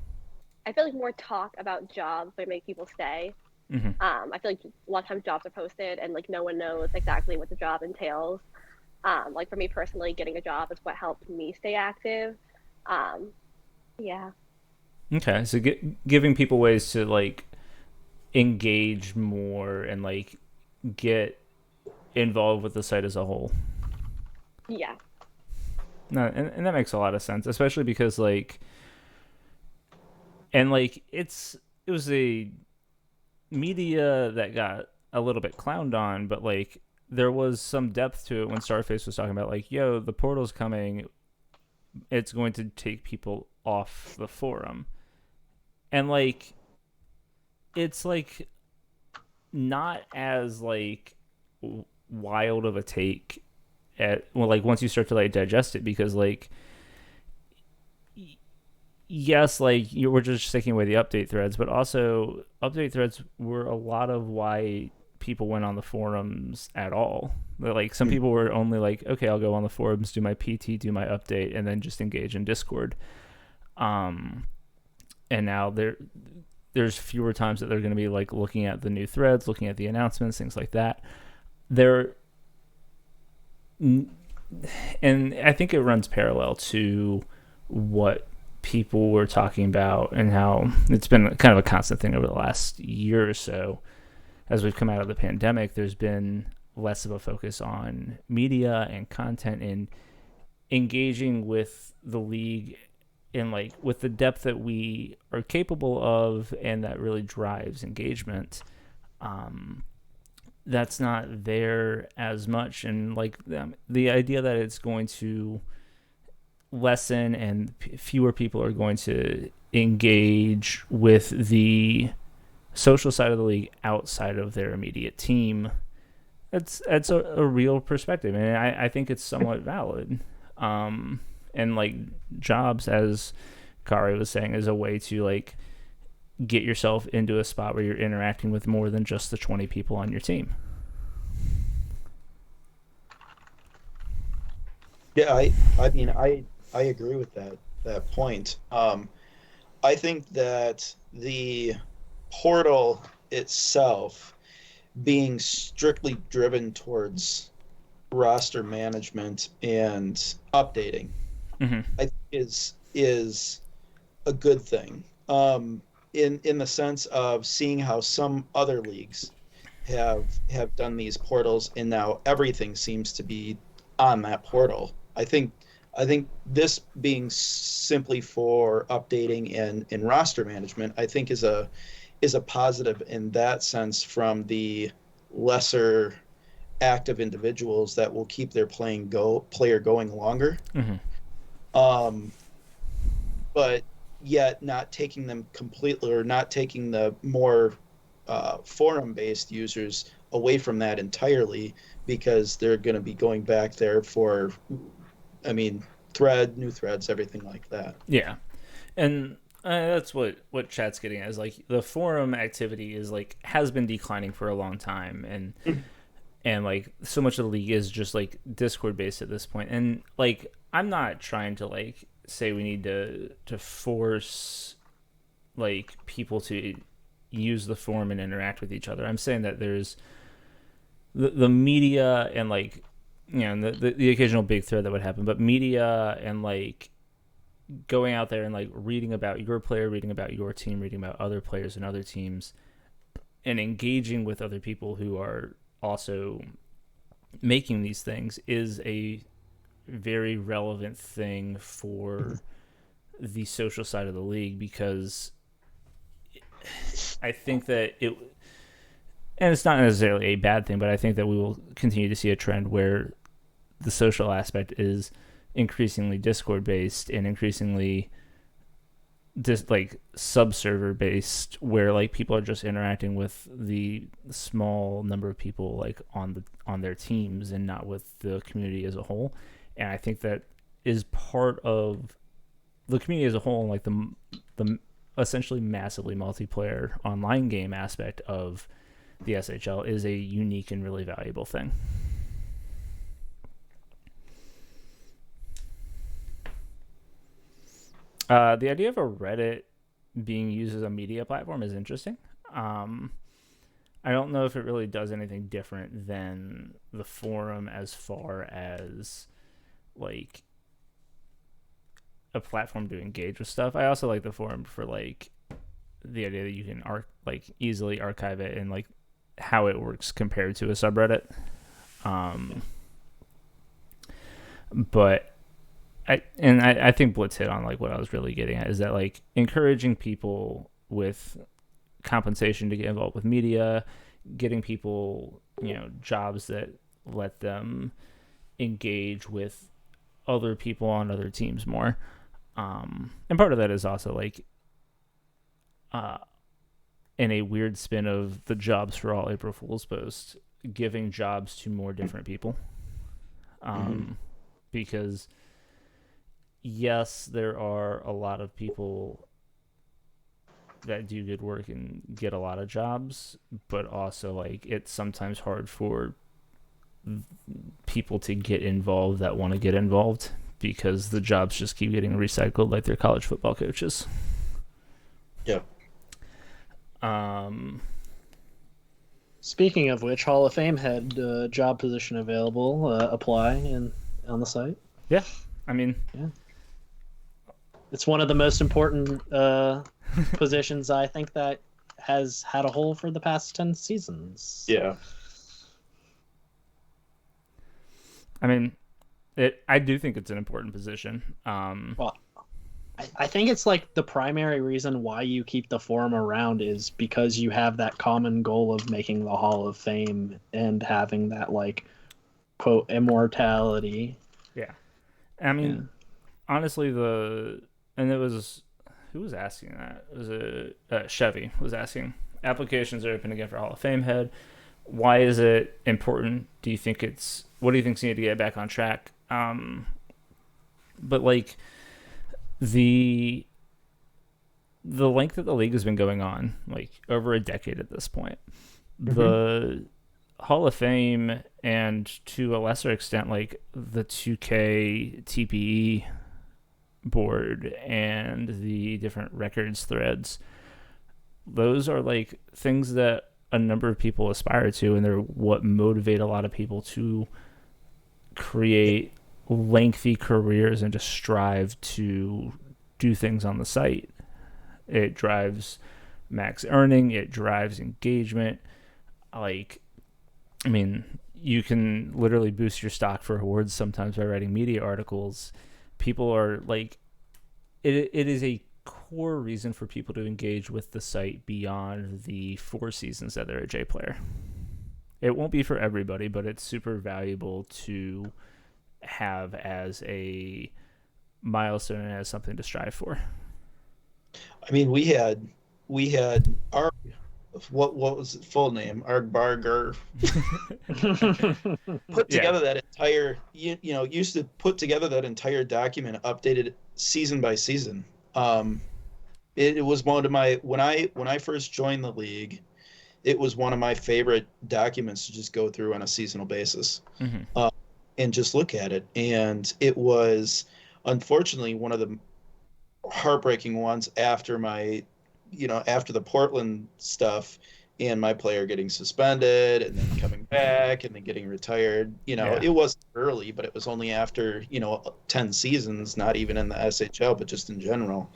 talk about jobs might make people stay. Mm-hmm. I feel like a lot of times jobs are posted and no one knows exactly what the job entails. For me personally, getting a job is what helped me stay active. Yeah. Okay, so giving people ways to engage more and get involved with the site as a whole. Yeah. No, and that makes a lot of sense, especially because it was a media that got a little bit clowned on, but there was some depth to it when Starface was talking about the portal's coming, it's going to take people off the forum. And it's not as wild of a take once you start to digest it, because yes, we're just taking away the update threads, but also update threads were a lot of why people went on the forums at all. Some people were only okay, I'll go on the forums, do my PT, do my update, and then just engage in Discord. And now there's fewer times that they're going to be looking at the new threads, looking at the announcements, things like that. and I think it runs parallel to what people were talking about and how it's been kind of a constant thing over the last year or so. As we've come out of the pandemic, there's been less of a focus on media and content and engaging with the league and like with the depth that we are capable of and that really drives engagement. That's not there as much, and like the idea that it's going to lessen and fewer people are going to engage with the social side of the league outside of their immediate team, that's a real perspective, and I think it's somewhat valid. And like jobs, as Kari was saying, is a way to like get yourself into a spot where you're interacting with more than just the 20 people on your team. Yeah, I mean I agree with that point. I think that the portal itself being strictly driven towards roster management and updating, Mm-hmm. I think is a good thing. In the sense of seeing how some other leagues have done these portals, and now everything seems to be on that portal. I think this being simply for updating and roster management, I think is a positive in that sense from the lesser active individuals that will keep their player going longer. Mm-hmm. But yet not taking them completely, or not taking the more forum-based users away from that entirely, because they're going to be going back there for, I mean, new threads, everything like that. Yeah, and that's what chat's getting at, is like the forum activity is like has been declining for a long time, and like so much of the league is just like Discord based at this point. And like I'm not trying to like say we need to force like people to use the forum and interact with each other. I'm saying that there's the media and like, you know, the occasional big thread that would happen, but media and like going out there and like reading about your player, reading about your team, reading about other players and other teams, and engaging with other people who are also making these things is a very relevant thing for the social side of the league, because I think that it, and it's not necessarily a bad thing, but I think that we will continue to see a trend where the social aspect is increasingly Discord based and increasingly just like sub-server based, where like people are just interacting with the small number of people like on their teams and not with the community as a whole. And I think that is part of the community as a whole, like the essentially massively multiplayer online game aspect of the SHL is a unique and really valuable thing. The idea of a Reddit being used as a media platform is interesting. I don't know if it really does anything different than the forum as far as like a platform to engage with stuff. I also like the forum for like the idea that you can easily archive it and like how it works compared to a subreddit. But I think Blitz hit on like what I was really getting at, is that like encouraging people with compensation to get involved with media, getting people, you know, jobs that let them engage with other people on other teams more. And part of that is also like in a weird spin of the Jobs for All April Fool's post, giving jobs to more different people. Because yes, there are a lot of people that do good work and get a lot of jobs, but also like it's sometimes hard for people to get involved that want to get involved, because the jobs just keep getting recycled like they're college football coaches. Yep. Speaking of which, Hall of Fame had job position available. Apply on the site. Yeah, I mean, It's one of the most important positions I think that has had a hole for the past 10 seasons. Yeah. I mean, I do think it's an important position. Well, I think it's like the primary reason why you keep the forum around is because you have that common goal of making the Hall of Fame and having that like quote immortality. Yeah, I mean, honestly, and it was who was asking that? It was Chevy was asking. Applications are open again for Hall of Fame head. Why is it important? Do you think it's what do you think's needed to get back on track? But like the length that the league has been going on, like over a decade at this point, the Hall of Fame and to a lesser extent, like the 2K TPE board and the different records threads, those are like things that a number of people aspire to, and they're what motivate a lot of people to create lengthy careers and to strive to do things on the site. It drives max earning, it drives engagement. Like, I mean, you can literally boost your stock for awards sometimes by writing media articles. People are like, it is a core reason for people to engage with the site beyond the 4 seasons that they're a J player. It won't be for everybody, but it's super valuable to have as a milestone and as something to strive for. I mean, we had our what was it full name? Arg Barger put together that entire used to put together that entire document, updated season by season. It was one of my when I first joined the league, it was one of my favorite documents to just go through on a seasonal basis. And just look at it. And it was unfortunately one of the heartbreaking ones after after the Portland stuff and my player getting suspended and then coming back and then getting retired. It wasn't early, but it was only after, 10 seasons, not even in the SHL, but just in general.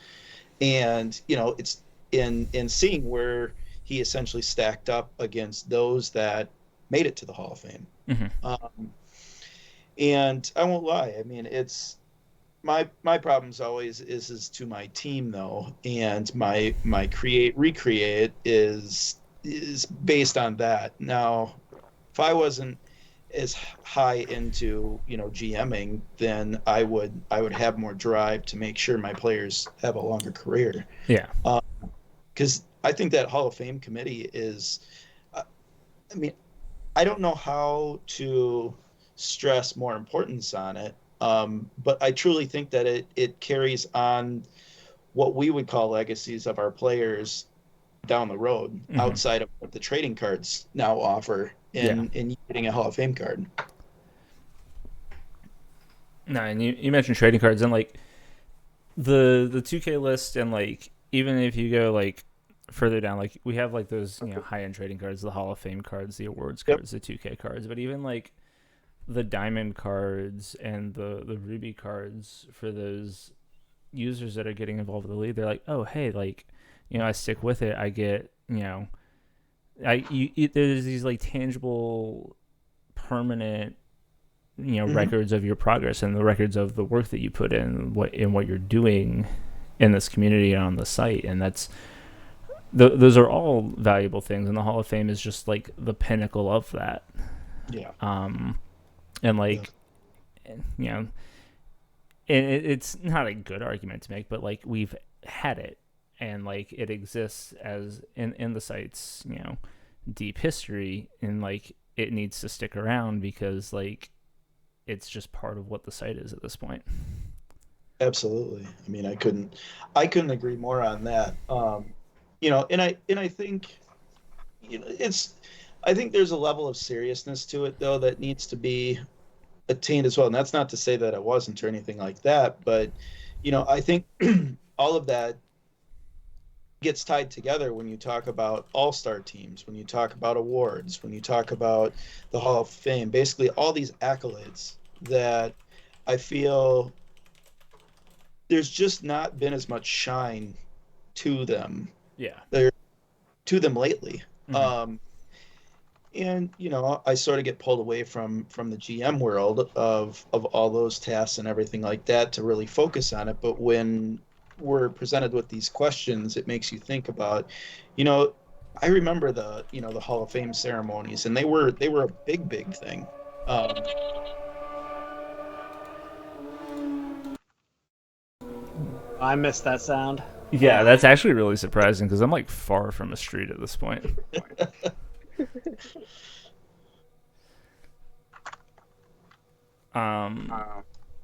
And, it's in seeing where he essentially stacked up against those that made it to the Hall of Fame. And I won't lie. I mean, it's my problems always is to my team though, and my recreate is based on that. Now, if I wasn't as high into GMing, then I would have more drive to make sure my players have a longer career. Yeah. Because I think that Hall of Fame committee is. I mean, I don't know how to stress more importance on it, but I truly think that it carries on what we would call legacies of our players down the road, outside of what the trading cards now offer in getting a Hall of Fame card. No, and you mentioned trading cards and like the 2K list, and like even if you go like further down, like we have like those high end trading cards, the Hall of Fame cards, the awards cards, the 2K cards, but even like the diamond cards and the ruby cards for those users that are getting involved with the league, they're like, oh hey, like I stick with it, I get there's these like tangible permanent records of your progress and the records of the work that you put in what you're doing in this community and on the site, and that's those are all valuable things, and the Hall of Fame is just like the pinnacle of that. And like, and it's not a good argument to make, but like we've had it, and like it exists as in the site's deep history, and like it needs to stick around because like it's just part of what the site is at this point. Absolutely. I mean, I couldn't agree more on that. And I think I think there's a level of seriousness to it though that needs to be attained as well. And that's not to say that it wasn't or anything like that, but I think all of that gets tied together when you talk about all-star teams, when you talk about awards, when you talk about the Hall of Fame, basically all these accolades that I feel there's just not been as much shine to them Yeah. lately. Mhm. And I sort of get pulled away from the GM world of all those tasks and everything like that to really focus on it. But when we're presented with these questions, it makes you think about, I remember the Hall of Fame ceremonies, and they were a big thing. I missed that sound. Yeah, that's actually really surprising because I'm like far from a street at this point. Um,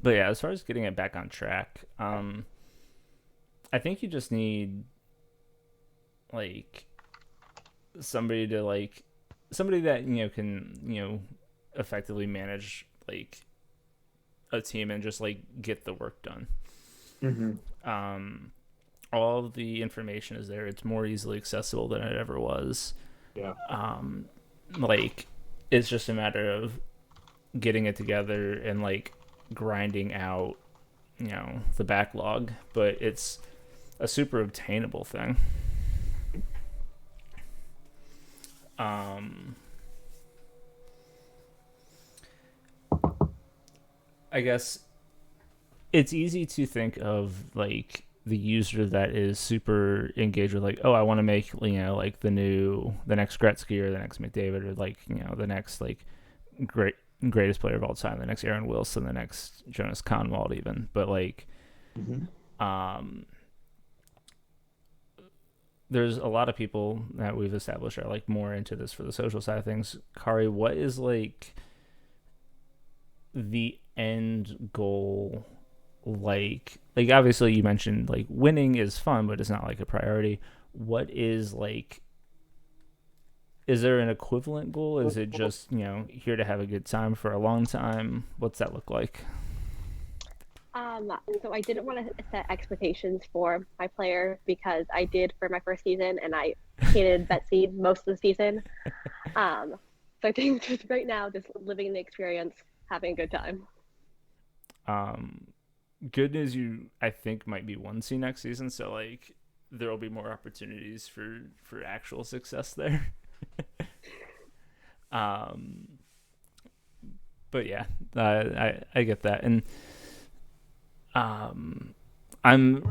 but yeah, as far as getting it back on track, I think you just need like somebody to like somebody that can effectively manage like a team and just like get the work done. Um, all of the information is there. It's more easily accessible than it ever was. Yeah. Like it's just a matter of getting it together and like grinding out, the backlog. But it's a super obtainable thing. I guess it's easy to think of like the user that is super engaged with like, oh, I want to make like the next Gretzky or the next McDavid or like the next like greatest player of all time, the next Aaron Wilson, the next Jonas Conwald even. But like there's a lot of people that we've established are like more into this for the social side of things. Kari, what is like the end goal? Like obviously you mentioned like winning is fun, but it's not like a priority. What is like, is there an equivalent goal? Is it just here to have a good time for a long time? What's that look like? So I didn't want to set expectations for my player because I did for my first season and I hated Betsy most of the season. So I think just right now, just living the experience, having a good time. Good news, you I think might be 1C next season, so like there will be more opportunities for actual success there. But yeah, I get that, and I'm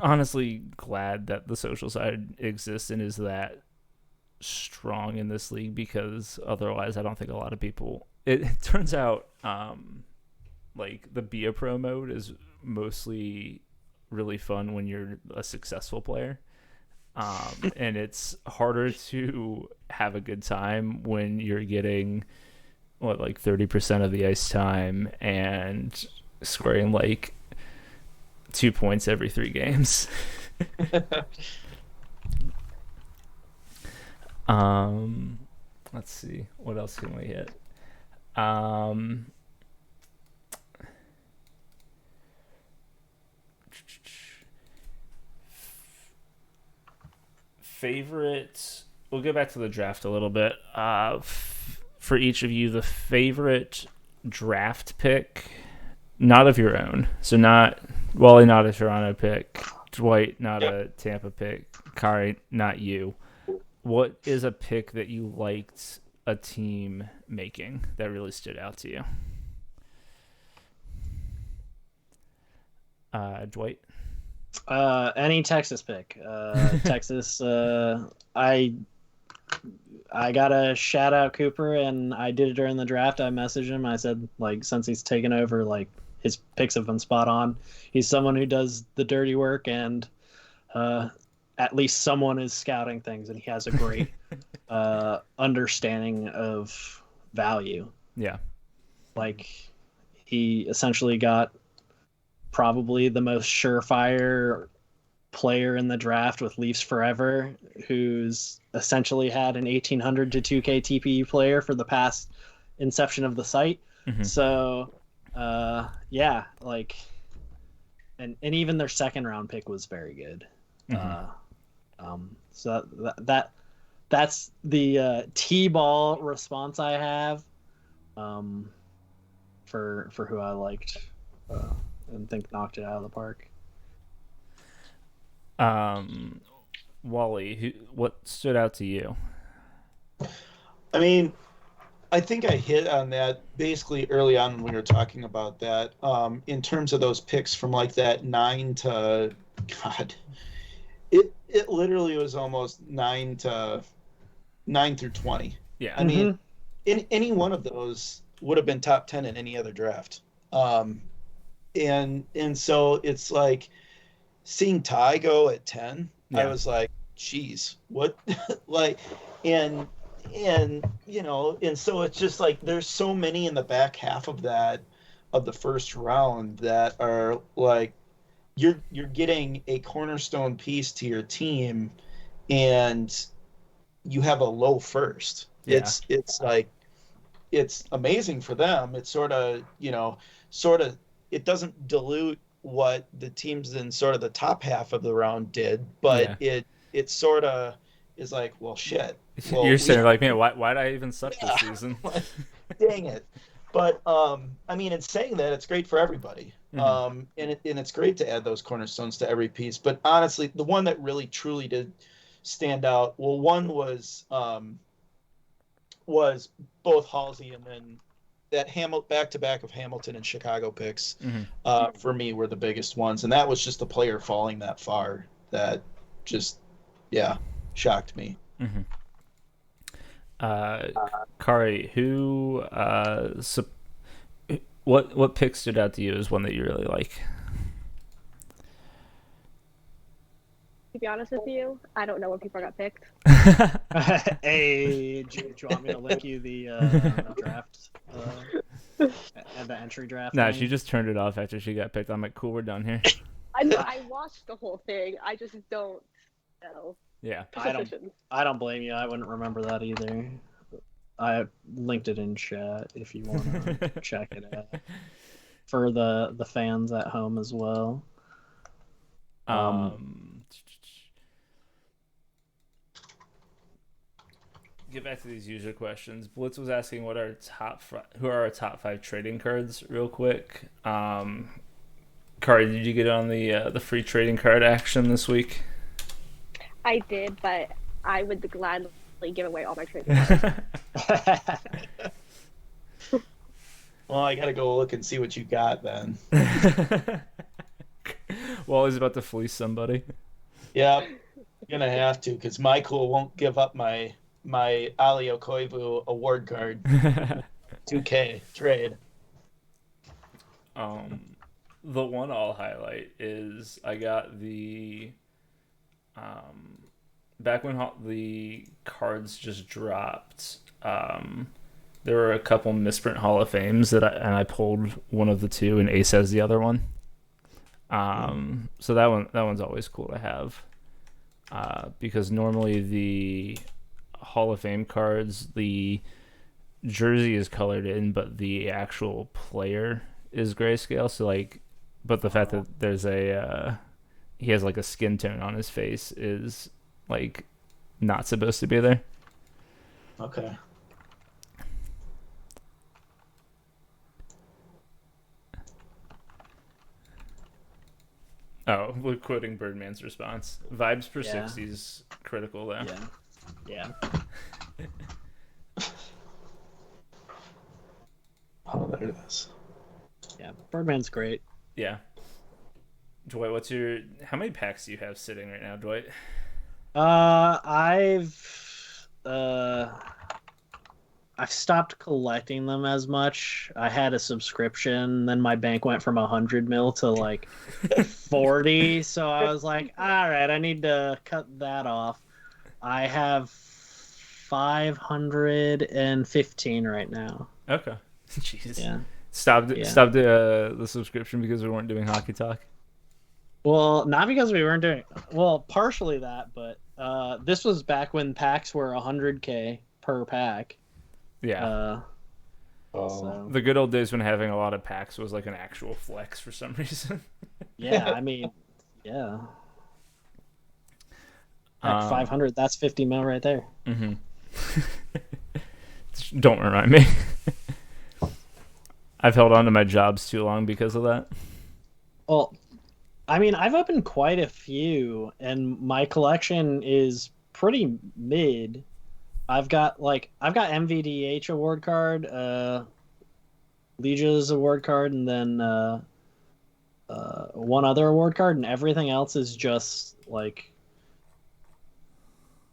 honestly glad that the social side exists and is that strong in this league, because otherwise I don't think a lot of people, it turns out like the Be a Pro mode is mostly really fun when you're a successful player, and it's harder to have a good time when you're getting like 30% of the ice time and scoring like 2 points every 3 games. Let's see, what else can we hit? Favorite, we'll go back to the draft a little bit. For each of you, the favorite draft pick, not of your own. So not Wally, not a Toronto pick. Dwight, not a Tampa pick. Kari, not you. What is a pick that you liked a team making that really stood out to you? Dwight? Any Texas pick. Texas. I got to shout out Cooper, and I did it during the draft. I messaged him. I said, like, since he's taken over, like, his picks have been spot on. He's someone who does the dirty work, and at least someone is scouting things, and he has a great understanding of value. Yeah. Like, he essentially got probably the most surefire player in the draft with Leafs Forever, who's essentially had an 1800 to 2K TPU player for the past inception of the site. Mm-hmm. So, yeah, like, and even their second round pick was very good. Mm-hmm. So that's the T-ball response I have for who I liked and think knocked it out of the park. Wally, what stood out to you? I mean, I think I hit on that basically early on when we were talking about that. In terms of those picks from like that 9 to God, it literally was almost 9 through 20. Yeah. I mean, in any one of those would have been top 10 in any other draft. And so it's like seeing Ty go at 10, I Yeah. was like, geez, what? Like, and and so it's just like there's so many in the back half of the first round that are like you're getting a cornerstone piece to your team, and you have a low first. Yeah. It's like it's amazing for them. It's sort of it doesn't dilute what the teams in sort of the top half of the round did, but Yeah. it sort of is like, well, shit. Well, You're saying like, man, why'd I even suck this season? dang it. But I mean, in saying that, it's great for everybody. And it's great to add those cornerstones to every piece. But honestly, the one that really truly did stand out, well, one was both Halsey and then that back to back of Hamilton and Chicago picks for me were the biggest ones, and that was just the player falling that far that just shocked me. Kari, what pick stood out to you as one that you really like? To be honest with you, I don't know when people got picked. Hey, do you want me to link you the draft and the entry draft? Nah, thing? she just turned it off after she got picked. I'm like, cool, we're done here. I know I watched the whole thing. I just don't know. Yeah. I don't blame you. I wouldn't remember that either. I linked it in chat if you want to check it out for the fans at home as well. Get back to these user questions. Blitz was asking who are our top 5 trading cards, real quick. Kari, did you get on the free trading card action this week? I did, but I would gladly give away all my trading cards. Well, I gotta go look and see what you got then. Wally's about to fleece somebody. Yeah, gonna have to, because Michael won't give up my Ali Okoivu award card. 2K trade. The one I'll highlight is I got the back when the cards just dropped. There were a couple misprint Hall of Fames and I pulled one of the two, and Ace has the other one. So that one's always cool to have, because normally the Hall of Fame cards, the jersey is colored in, but the actual player is grayscale. So like, but the fact that there's he has like a skin tone on his face is like not supposed to be there. Okay. Oh, we're quoting Birdman's response. Vibes per 60 is critical though. Yeah. Oh, there it is. Yeah, Birdman's great. Yeah. Dwight, how many packs do you have sitting right now, Dwight? I've stopped collecting them as much. I had a subscription, then my bank went from 100 mil to like 40, so I was like, all right, I need to cut that off. I have 515 right now. Okay. Jeez. Yeah. Stopped the subscription because we weren't doing Hockey Talk. Well, not because we weren't doing. Well, partially that, but this was back when packs were 100K per pack. Yeah. So. The good old days when having a lot of packs was like an actual flex for some reason. Yeah, I mean, yeah. At 500, that's 50 mil right there. Mm-hmm. Don't remind me. I've held on to my jobs too long because of that. Well, I mean, I've opened quite a few, and my collection is pretty mid. I've got MVDH award card, Legio's award card, and then one other award card, and everything else is just like,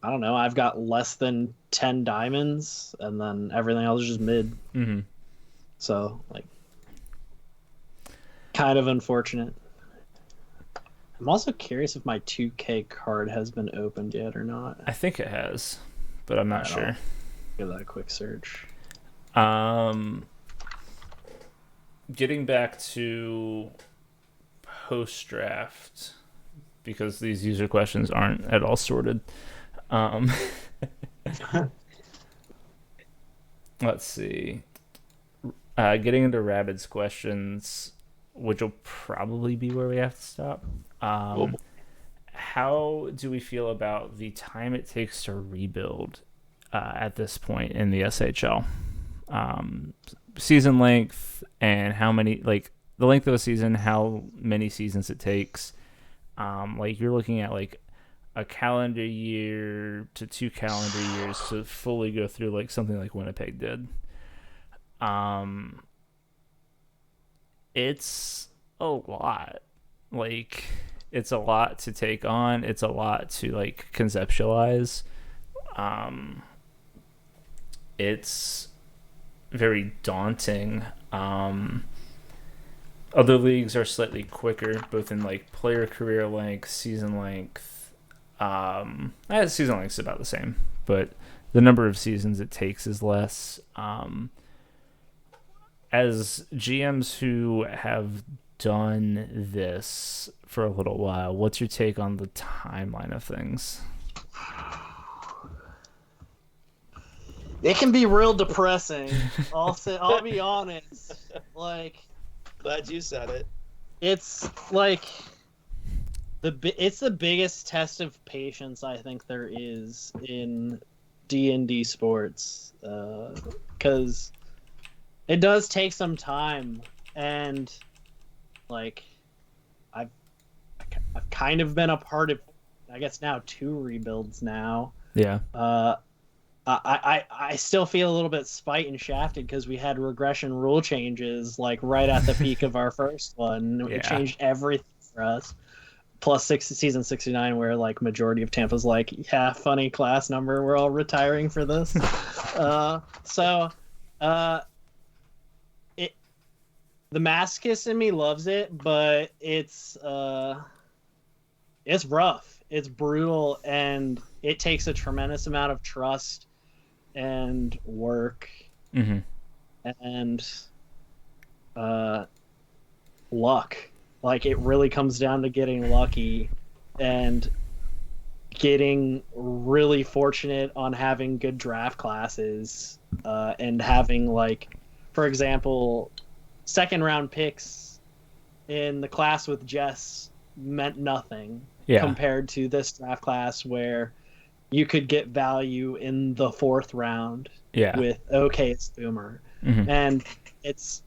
I don't know. I've got less than 10 diamonds, and then everything else is just mid. Mm-hmm. So, like, kind of unfortunate. I'm also curious if my 2K card has been opened yet or not. I think it has, but I'm not sure. Give that a quick search. Getting back to post-draft, because these user questions aren't at all sorted. Let's see. Getting into Rabid's questions, which will probably be where we have to stop. How do we feel about the time it takes to rebuild at this point in the SHL? Season length and how many, like the length of a season, how many seasons it takes. Like you're looking at like a calendar year to 2 calendar years to fully go through like something like Winnipeg did. It's a lot. Like, it's a lot to take on. It's a lot to like conceptualize. It's very daunting. Other leagues are slightly quicker, both in like player career length, season length. Season length's about the same, but the number of seasons it takes is less. As GMs who have done this for a little while, what's your take on the timeline of things? It can be real depressing. I'll be honest. Like, glad you said it. It's like it's the biggest test of patience I think there is in D&D sports, because it does take some time, and like I've kind of been a part of, I guess now 2 rebuilds now. Yeah. I still feel a little bit spite and shafted because we had regression rule changes like right at the peak of our first one. Yeah. It changed everything for us. Plus season 69, where like majority of Tampa's like, yeah, funny class number, we're all retiring for this. The masochist in me loves it, but it's rough, it's brutal, and it takes a tremendous amount of trust and work, mm-hmm. and luck. Like, it really comes down to getting lucky and getting really fortunate on having good draft classes, and having, like, for example, second round picks in the class with Jess meant nothing compared to this draft class where you could get value in the 4th round with OK's Boomer. Mm-hmm. And it's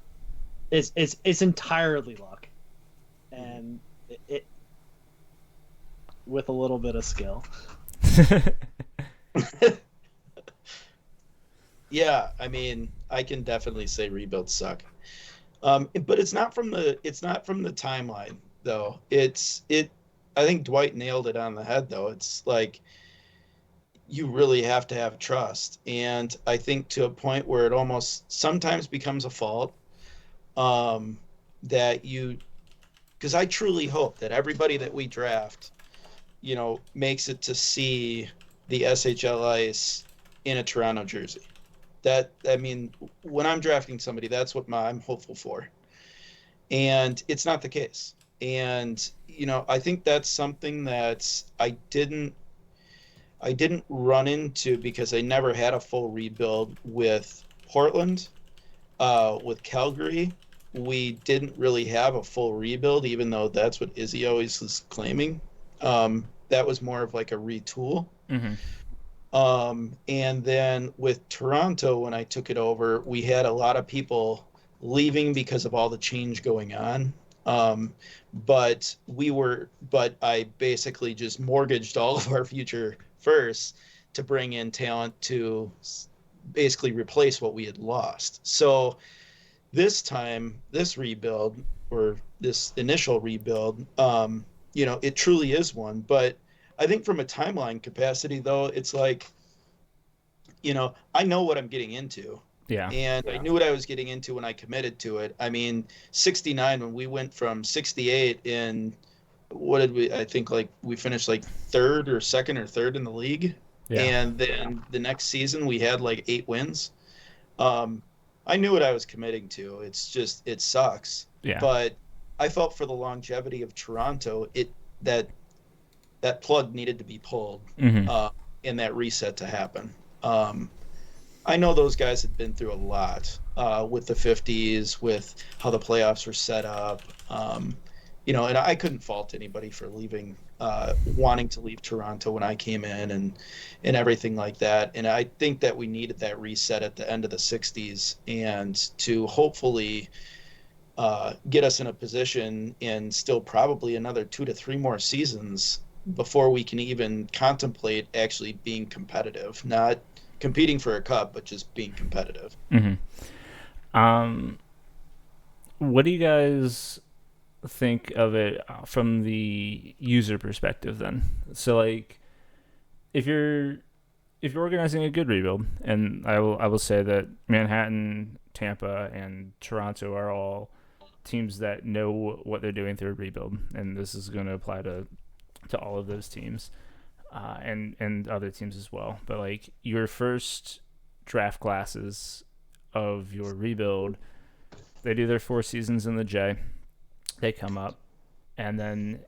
entirely luck, and it with a little bit of skill. Yeah, I mean, I can definitely say rebuilds suck. But it's not from the timeline though. I think Dwight nailed it on the head though. It's like you really have to have trust, and I think to a point where it almost sometimes becomes a fault, that you, because I truly hope that everybody that we draft, makes it to see the SHL ice in a Toronto jersey. That, I mean, when I'm drafting somebody, that's what I'm hopeful for. And it's not the case. And, I think that's something that I didn't run into because I never had a full rebuild with Portland. With Calgary, we didn't really have a full rebuild, even though that's what Izzy always is claiming. that was more of like a retool. Mm-hmm. And then with Toronto, when I took it over, we had a lot of people leaving because of all the change going on. But I basically just mortgaged all of our future first to bring in talent to basically replace what we had lost. So this time, this rebuild or this initial rebuild, it truly is one. But I think from a timeline capacity, though, it's like, I know what I'm getting into. Yeah. And I knew what I was getting into when I committed to it. I mean, 69, when we went from 68 in, what did I think, like, we finished like third or second or third in the league. Yeah. And then the next season we had like 8 wins. I knew what I was committing to. It's just, it sucks. Yeah. But I felt for the longevity of Toronto, that plug needed to be pulled, Mm-hmm. and that reset to happen. I know those guys had been through a lot with the 50s, with how the playoffs were set up. And I couldn't fault anybody for leaving, wanting to leave Toronto when I came in and everything like that. And I think that we needed that reset at the end of the 60s and to hopefully get us in a position in still probably another 2 to 3 more seasons before we can even contemplate actually being competitive, not competing for a cup, but just being competitive. Mm-hmm. What do you guys think of it from the user perspective then? So like, if you're organizing a good rebuild, and I will say that Manhattan, Tampa, and Toronto are all teams that know what they're doing through a rebuild, and this is going to apply to all of those teams, and other teams as well. But like, your first draft classes of your rebuild, they do their 4 seasons in the J. They come up, and then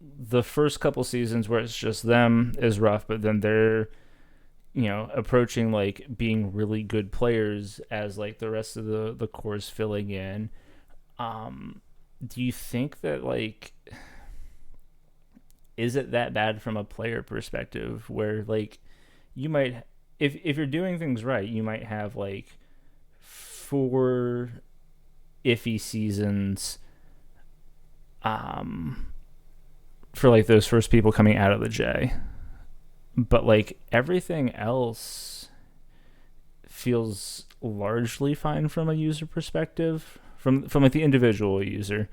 the first couple seasons where it's just them is rough, but then they're approaching like being really good players as like the rest of the core is filling in. Do you think that, like, is it that bad from a player perspective where like you might, if you're doing things right, you might have like 4 iffy seasons for like those first people coming out of the J, but like everything else feels largely fine from a user perspective, from like the individual user.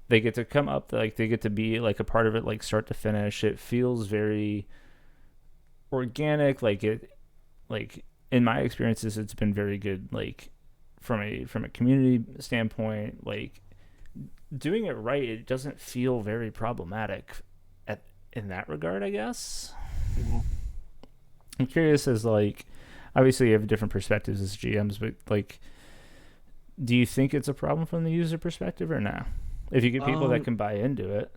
They get to come up, like they get to be like a part of it, like start to finish. It feels very organic. Like in my experiences, it's been very good. Like from a community standpoint, like doing it right, it doesn't feel very problematic in that regard, I guess. Mm-hmm. I'm curious, as like, obviously you have different perspectives as GMs, but like, do you think it's a problem from the user perspective or no? If you get people that can buy into it.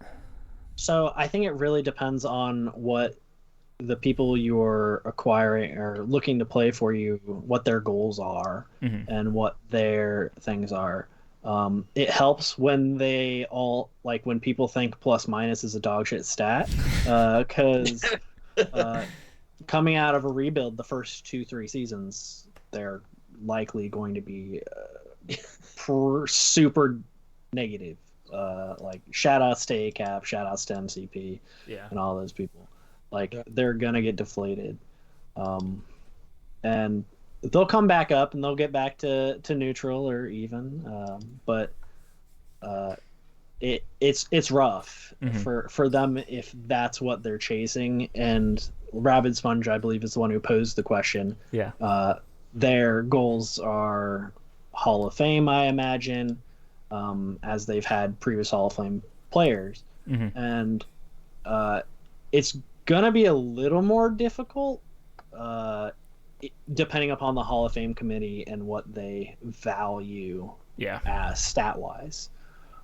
So I think it really depends on what the people you're acquiring or looking to play for you, what their goals are, Mm-hmm. and what their things are. It helps when they all, like, when people think plus minus is a dog shit stat, because coming out of a rebuild, the first 2-3 seasons, they're likely going to be super negative. Like shout outs to ACAP, shout outs to MCP, Yeah. and all those people. Like, they're gonna get deflated, and they'll come back up and they'll get back to neutral or even. But it's rough for them if that's what they're chasing. And Rabid Sponge, I believe, is the one who posed the question. Yeah. Their goals are Hall of Fame, I imagine, as they've had previous Hall of Fame players. Mm-hmm. And it's gonna be a little more difficult depending upon the Hall of Fame committee and what they value as stat wise.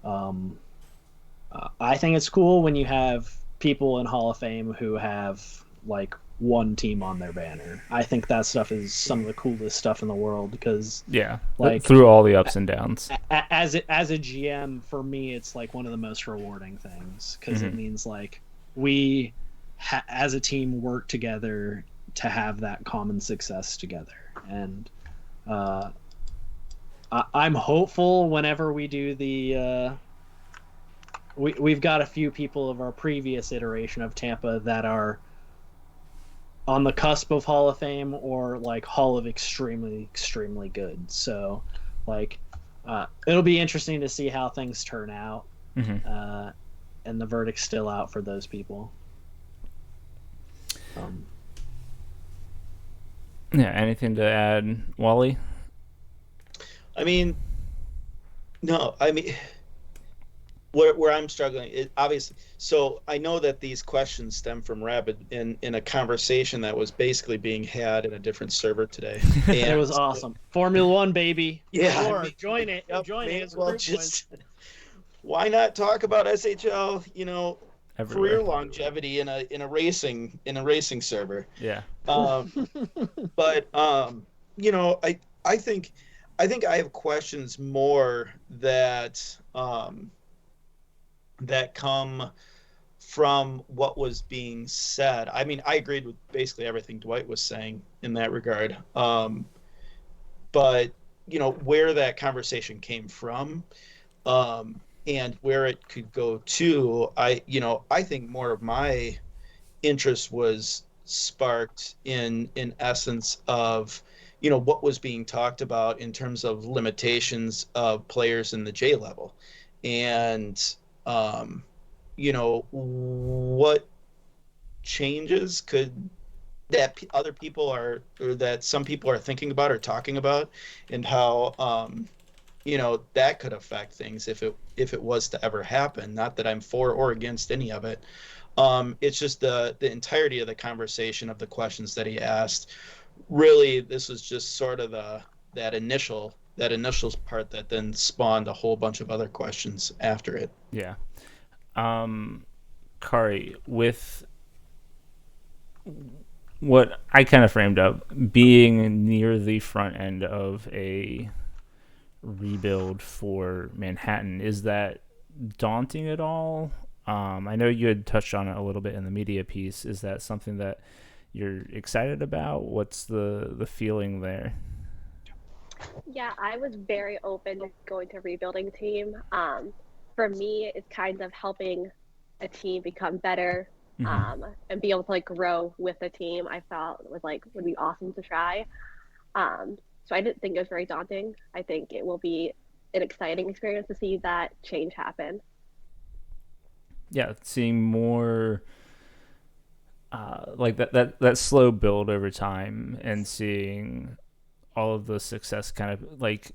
I think it's cool when you have people in Hall of Fame who have like one team on their banner. I think that stuff is some of the coolest stuff in the world because Yeah, like through all the ups and downs. as a GM, for me, it's like one of the most rewarding things because it means like we as a team work together to have that common success together. And I'm hopeful whenever we do the we've got a few people of our previous iteration of Tampa that are on the cusp of Hall of Fame or like Hall of extremely, extremely good. So like it'll be interesting to see how things turn out. And the verdict's still out for those people. Yeah, anything to add, Wally? I mean, no, I mean, where I'm struggling, obviously. So I know that these questions stem from Rabid in a conversation that was basically being had in a different server today. And it was awesome. Formula One, baby. Yeah, sure, join it. Yep, join it. As well, just why not talk about SHL? You know, Everywhere. career longevity in a racing server. Yeah. But you know, I think I have questions more that that come from what was being said. I mean, I agreed with basically everything Dwight was saying in that regard. But you know, where that conversation came from, and where it could go to, I think more of my interest was sparked in essence of, you know, what was being talked about in terms of limitations of players in the J level, and you know, what changes could that other people are, or that some people are thinking about or talking about, and how you know, that could affect things if it was to ever happen. Not that I'm for or against any of it. It's just the entirety of the conversation, of the questions that he asked. Really, this was just sort of that initial part that then spawned a whole bunch of other questions after it. Yeah. Kari, with what I kind of framed up, being near the front end of a rebuild for Manhattan, is that daunting at all? I know you had touched on it a little bit in the media piece. Is that something that you're excited about? What's the feeling there? Yeah, I was very open to going to a rebuilding team. For me, it's kind of helping a team become better, and be able to like grow with the team. I felt would be awesome to try. So I didn't think it was very daunting. I think it will be an exciting experience to see that change happen. Yeah, seeing more like that slow build over time, and seeing all of the success kind of like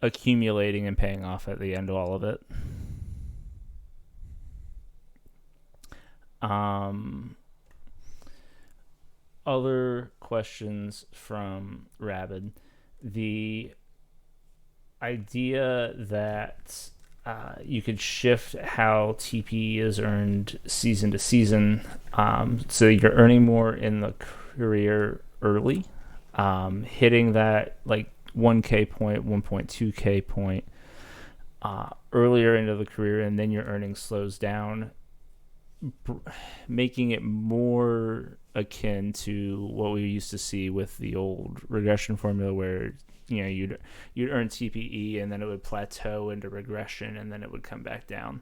accumulating and paying off at the end of all of it. Other questions from Rabid. The idea that you could shift how TPE is earned season to season, so you're earning more in the career early, hitting that like 1K point, 1.2K point earlier into the career, and then your earnings slows down, making it more akin to what we used to see with the old regression formula, where you know you'd earn TPE and then it would plateau into regression and then it would come back down.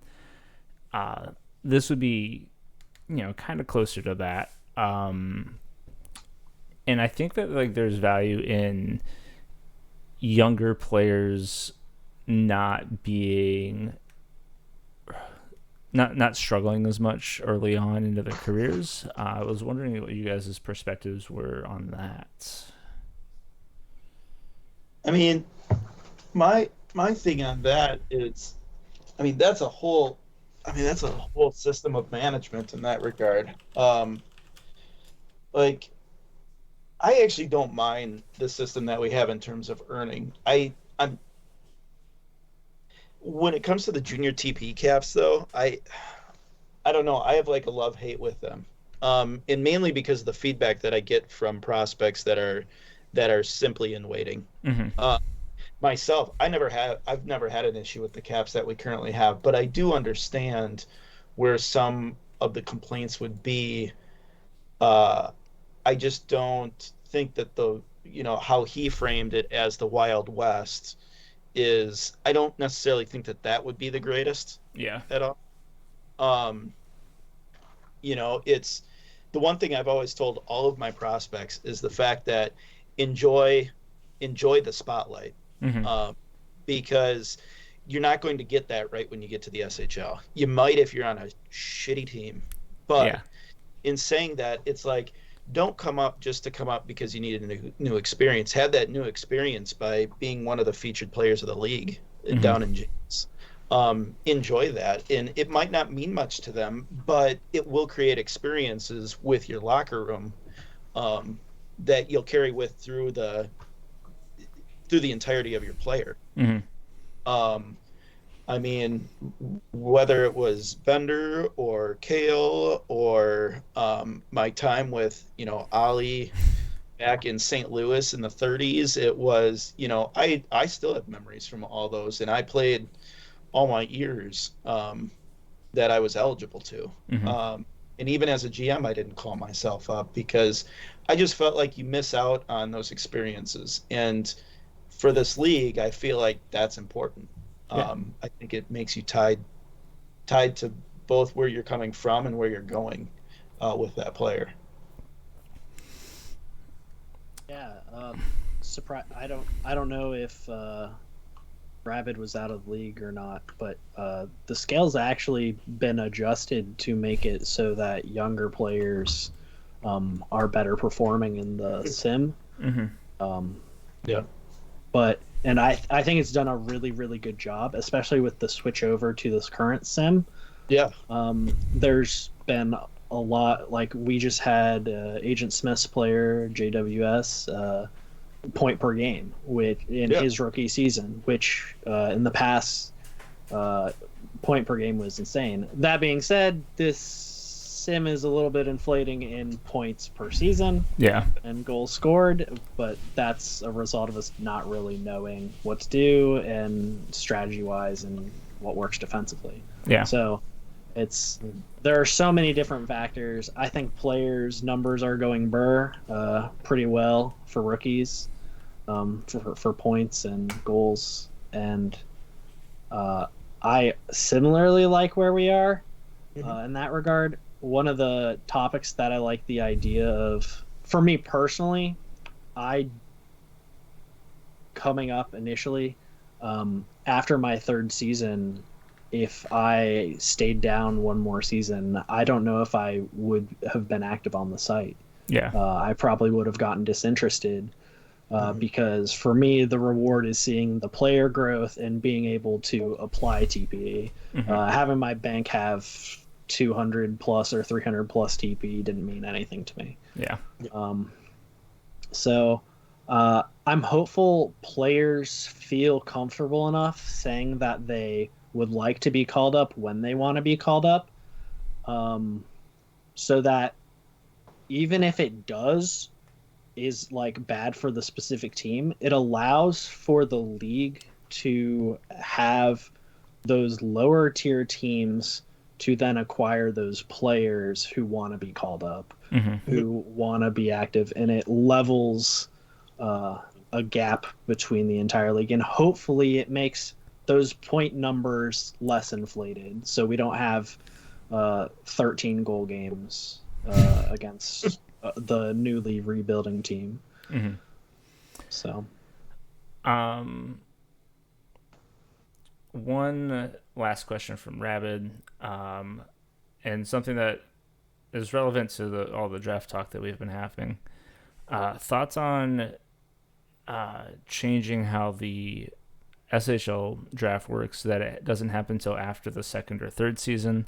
This would be, you know, kind of closer to that, and I think that like there's value in younger players not being not struggling as much early on into their careers. I was wondering what you guys' perspectives were on that. I mean, my thing on that is, I mean, that's a whole system of management in that regard. Like, I actually don't mind the system that we have in terms of earning. I'm when it comes to the junior TP caps, though, I don't know. I have like a love-hate with them. and mainly because of the feedback that I get from prospects that are simply in waiting. Mm-hmm. Myself, I've never had an issue with the caps that we currently have, but I do understand where some of the complaints would be. Uh, I just don't think that how he framed it as the Wild West is, I don't necessarily think that that would be the greatest Yeah. at all. Um, it's the one thing I've always told all of my prospects is the fact that enjoy the spotlight, Mm-hmm. because you're not going to get that right when you get to the SHL. You might if you're on a shitty team, but Yeah. in saying that, it's like, don't come up just to come up because you need a new experience. Have that new experience by being one of the featured players of the league down in James. Enjoy that, and it might not mean much to them, but it will create experiences with your locker room, that you'll carry with through the entirety of your player. Mm-hmm. I mean, whether it was Bender or Kale or my time with, Ali back in St. Louis in the 30s, it was, I still have memories from all those, and I played all my years that I was eligible to. Mm-hmm. And even as a GM, I didn't call myself up because I just felt like you miss out on those experiences. And for this league, I feel like that's important. Yeah. I think it makes you tied to both where you're coming from and where you're going with that player. Yeah, surprise. I don't know if Rabid was out of the league or not, but the scale's actually been adjusted to make it so that younger players are better performing in the sim. Mm-hmm. Yeah. And I think it's done a really, really good job, especially with the switch over to this current sim. Yeah. There's been a lot, like we just had Agent Smith's player, JWS, point per game in his rookie season, which in the past, point per game was insane. That being said, this sim is a little bit inflating in points per season. Yeah. And goals scored, but that's a result of us not really knowing what to do and strategy wise and what works defensively. Yeah. So there are so many different factors. I think players' numbers are going pretty well for rookies, for points and goals, and I similarly like where we are in that regard. One of the topics that I like the idea of, for me personally, coming up initially, after my third season, if I stayed down one more season, I don't know if I would have been active on the site. Yeah. I probably would have gotten disinterested because for me, the reward is seeing the player growth and being able to apply TPE. Having my bank have 200 plus or 300 plus TP didn't mean anything to me. Yeah. So I'm hopeful players feel comfortable enough saying that they would like to be called up when they want to be called up, so that even if it is like bad for the specific team, it allows for the league to have those lower tier teams to then acquire those players who want to be called up, who want to be active, and it levels a gap between the entire league. And hopefully it makes those point numbers less inflated, so we don't have 13 goal games against the newly rebuilding team. So one last question from Rabid, and something that is relevant to all the draft talk that we've been having. Thoughts on changing how the SHL draft works so that it doesn't happen until after the second or third season.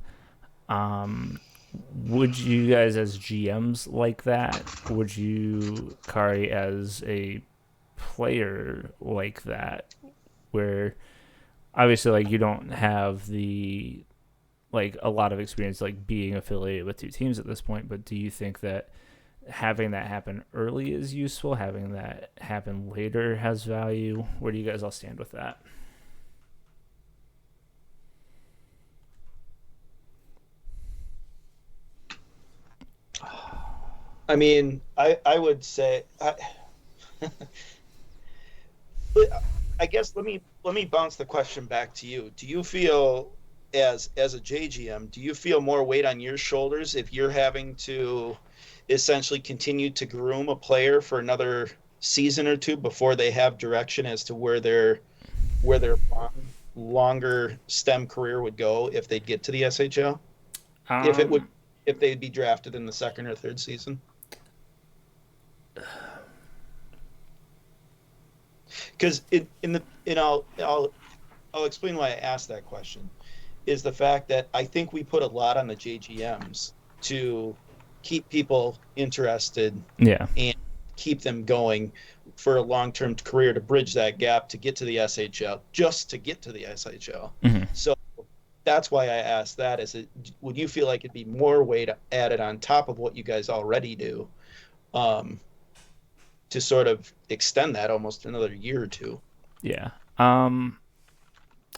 Would you guys as GMs like that? Would you, Kari, as a player like that? Where obviously like you don't have the like a lot of experience like being affiliated with two teams at this point, but do you think that having that happen early is useful? Having that happen later has value? Where do you guys all stand with that? I mean, I would say, I guess let me bounce the question back to you. Do you feel, as a JGM, do you feel more weight on your shoulders if you're having to essentially continue to groom a player for another season or two before they have direction as to where their longer STEM career would go if they get to the SHL? If they'd be drafted in the second or third season? Because I'll explain why I asked that question. Is the fact that I think we put a lot on the JGMs to keep people interested, Yeah. and keep them going for a long-term career to bridge that gap to get to the SHL, just to get to the SHL. Mm-hmm. So that's why I asked that. Would you feel like it'd be more weight added on top of what you guys already do, to sort of extend that almost another year or two? Yeah. I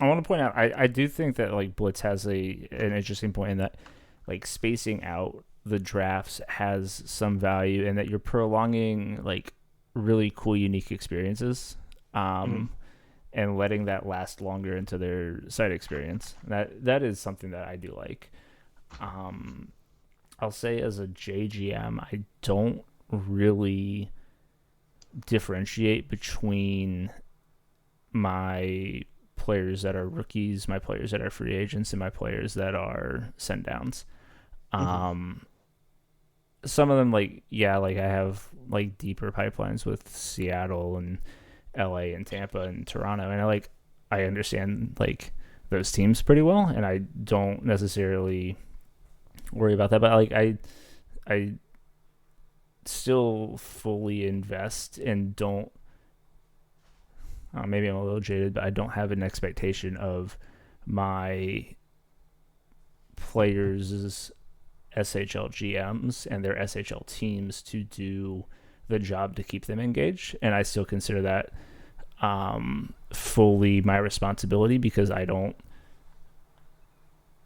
want to point out, I do think that like Blitz has an interesting point in that like spacing out the drafts has some value, and that you're prolonging like really cool, unique experiences, and letting that last longer into their site experience. That is something that I do like. I'll say as a JGM, I don't really differentiate between my players that are rookies, my players that are free agents, and my players that are send downs. Some of them, like I have like deeper pipelines with Seattle and LA and Tampa and Toronto, and I understand like those teams pretty well, and I don't necessarily worry about that. But like I still fully invest and don't. Maybe I'm a little jaded, but I don't have an expectation of my players' SHL GMs and their SHL teams to do the job to keep them engaged. And I still consider that fully my responsibility, because I don't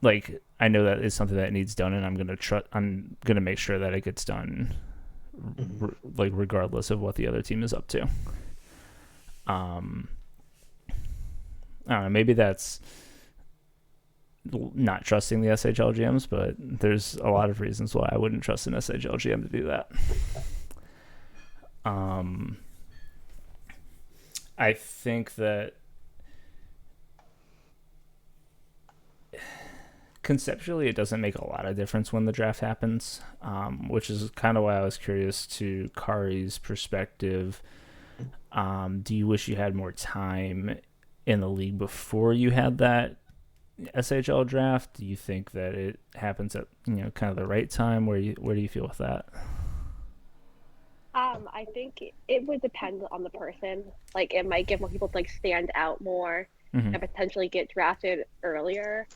like, I know that is something that needs done, and I'm gonna make sure that it gets done, like regardless of what the other team is up to. I don't know, maybe that's not trusting the SHL GMs, but there's a lot of reasons why I wouldn't trust an SHL GM to do that. I think that conceptually it doesn't make a lot of difference when the draft happens, which is kind of why I was curious to Kari's perspective. Do you wish you had more time in the league before you had that SHL draft? Do you think that it happens at kind of the right time? Where do you feel with that? I think it would depend on the person. Like, it might give more people to like stand out more and potentially get drafted earlier.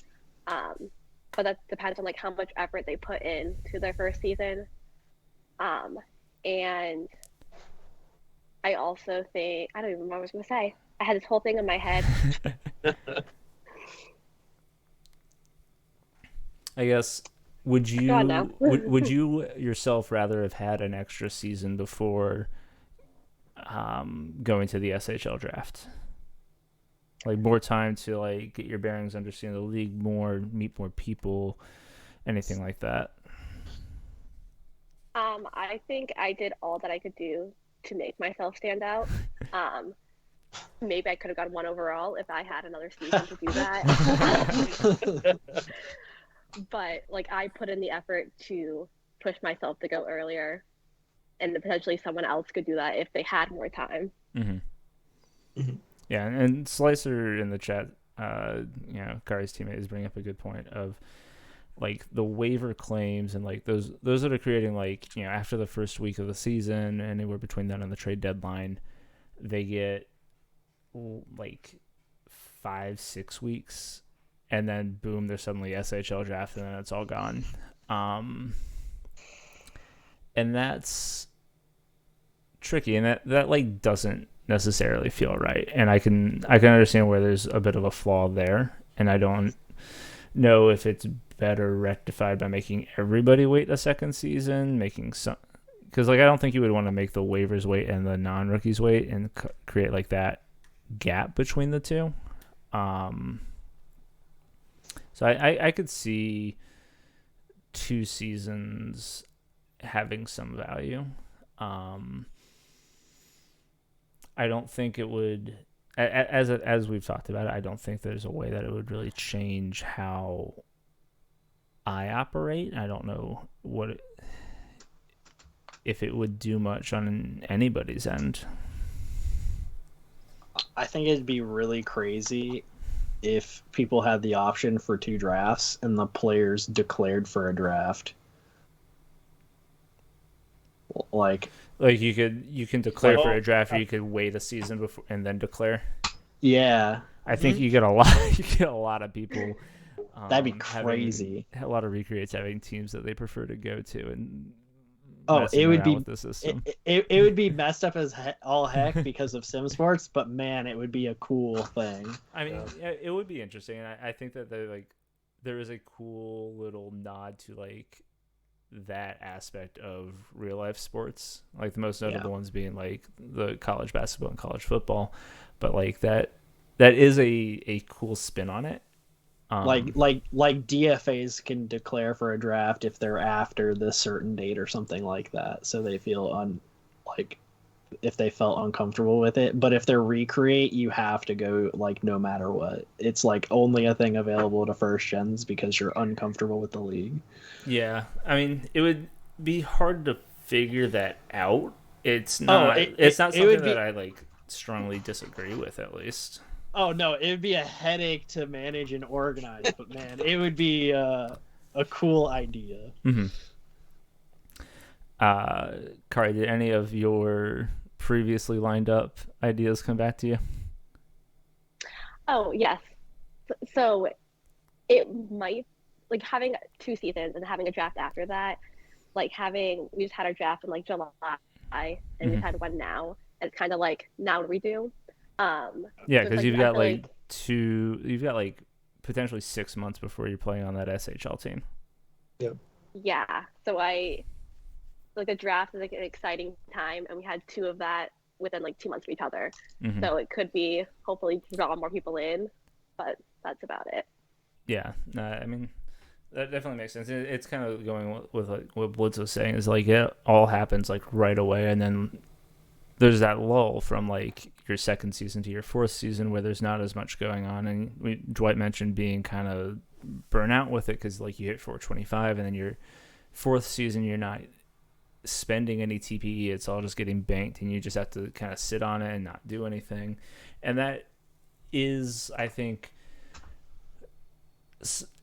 But that depends on like how much effort they put in to their first season. And I also think, I don't even remember what I was going to say. I had this whole thing in my head. I guess, would you Go on now. would you yourself rather have had an extra season before going to the SHL draft? Like more time to like get your bearings, understand the league more, meet more people, anything like that? I think I did all that I could do to make myself stand out. Maybe I could have got 1 overall if I had another season to do that. But like, I put in the effort to push myself to go earlier, and potentially someone else could do that if they had more time. Yeah, and Slicer in the chat, Kari's teammate, is bringing up a good point of like the waiver claims, and like those that are creating like after the first week of the season, anywhere between then and the trade deadline, they get like 5-6 weeks and then boom, there's suddenly SHL draft, and then it's all gone. And that's tricky, and that like doesn't necessarily feel right. And I can understand where there's a bit of a flaw there, and I don't know if it's better rectified by making everybody wait a second season, making some, because like I don't think you would want to make the waivers wait and the non-rookies wait and create like that gap between the two. So I could see 2 seasons having some value. I don't think it would, as we've talked about it, I don't think there's a way that it would really change how I operate. I don't know if it would do much on anybody's end. I think it'd be really crazy if people had the option for 2 drafts and the players declared for a draft. Like you can declare for a draft, or you could wait a season before and then declare. Yeah, I think you get a lot of people. That'd be crazy. A lot of recreates having teams that they prefer to go to, and it would be with the system. It would be messed up as all heck because of Sim Sports, but man, it would be a cool thing. I mean, it would be interesting, and I think that there is a cool little nod to like that aspect of real life sports, like the most notable ones being like the college basketball and college football, but like that is a cool spin on it. Like DFAs can declare for a draft if they're after this certain date or something like that, so they feel if they felt uncomfortable with it. But if they're recreate, you have to go like no matter what. It's like only a thing available to first gens because you're uncomfortable with the league. Yeah, I mean, it would be hard to figure that out. It's not. It's not something that I like strongly disagree with, at least. Oh no, it would be a headache to manage and organize, but man, it would be a cool idea. Mm-hmm. Kari, did any of your previously lined up ideas come back to you? Oh yes. So it might, like, having 2 seasons and having a draft after that, like we just had our draft in like July and we had one now, and it's kind of like, now what do we do? Yeah, because you've got you've got like potentially 6 months before you're playing on that SHL team. Yep. Yeah, so the draft is like an exciting time, and we had 2 of that within like 2 months of each other. Mm-hmm. So it could be hopefully draw more people in, but that's about it. Yeah, I mean, that definitely makes sense. It's kind of going with like what Blitz was saying, is like it all happens like right away, and then there's that lull from like your second season to your 4th season where there's not as much going on. And Dwight mentioned being kind of burnt out with it because like you hit 425, and then your 4th season you're not spending any TPE. It's all just getting banked, and you just have to kind of sit on it and not do anything. And that is, I think,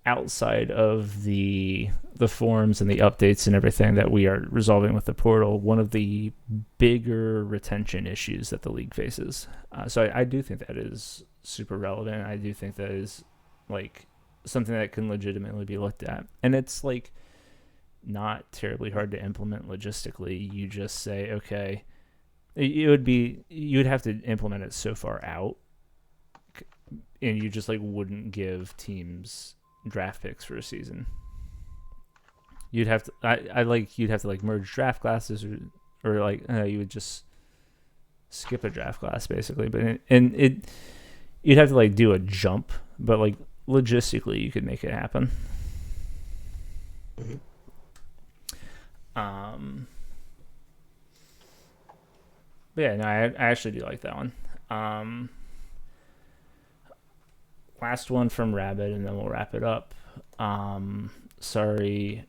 outside of the forums and the updates and everything that we are resolving with the portal, one of the bigger retention issues that the league faces. So I do think that is super relevant. I do think that is like something that can legitimately be looked at, and it's like not terribly hard to implement logistically. You just say, okay, you would have to implement it so far out, and you just like wouldn't give teams draft picks for a season. You'd have to you'd have to like merge draft classes, or like you would just skip a draft class basically. But you'd have to like do a jump, but like logistically you could make it happen. Mm-hmm. But yeah, no, I actually do like that one. Last one from Rabbit, and then we'll wrap it up. Sorry,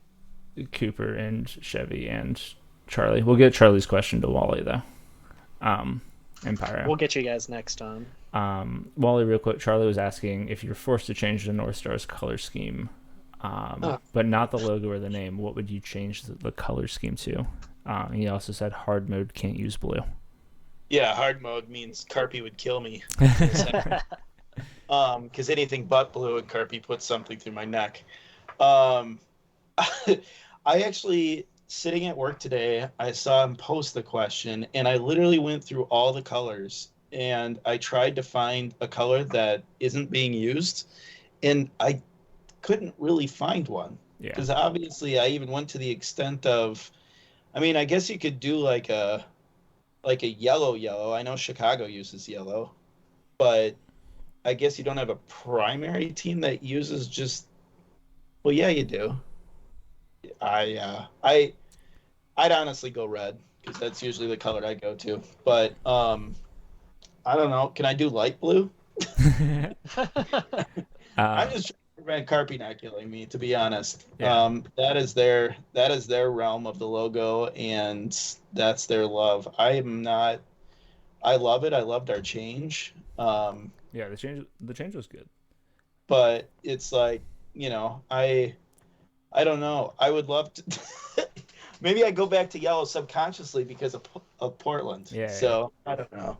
Cooper and Chevy and Charlie. We'll get Charlie's question to Wally though. And Pyro. We'll get you guys next time. Wally, real quick. Charlie was asking if you're forced to change the North Star's color scheme, but not the logo or the name. What would you change the color scheme to? He also said hard mode can't use blue. Yeah, hard mode means Carpy would kill me. Because anything but blue, and Carpy puts something through my neck. Um, I actually, sitting at work today, I saw him post the question, and I literally went through all the colors, and I tried to find a color that isn't being used, and I couldn't really find one. Yeah. Because obviously, I even went to the extent of, I mean, I guess you could do like a yellow. I know Chicago uses yellow, but I guess you don't have a primary team that uses just. Well, yeah, you do. I'd honestly go red because that's usually the color I go to. But I don't know. Can I do light blue? I'm just trying to prevent Carpy not killing me, to be honest. Yeah. That is their realm of the logo, and that's their love. I am not. I love it. I loved our change. Yeah, the change was good. But it's like, I don't know. I would love to. Maybe I go back to yellow subconsciously because of Portland. Yeah. So I don't know.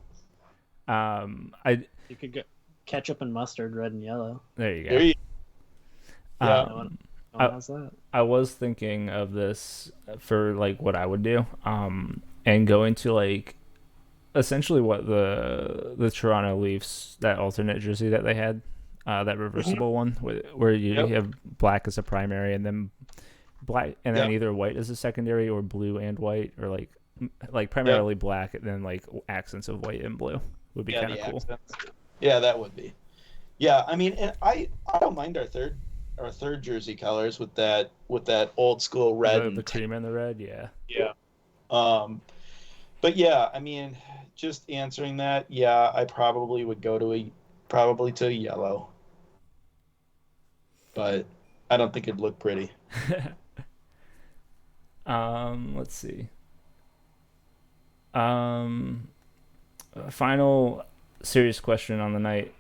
You could get ketchup and mustard, red and yellow. There you go. There you, yeah. No one has that. I was thinking of this for like what I would do, and going to like essentially what the Toronto Leafs, that alternate jersey that they had, that reversible one where you Yep. have black as a primary and then black and then Yep. either white as a secondary or blue and white, or like primarily black and then like accents of white and blue would be kind of the cool. accents. Yeah, that would be. Yeah, I mean, and I don't mind our third jersey colors with that old school red The and cream and the red, yeah. yeah. But yeah, I mean, just answering that, yeah, I probably would go to a yellow. But I don't think it'd look pretty. Let's see. Final serious question on the night.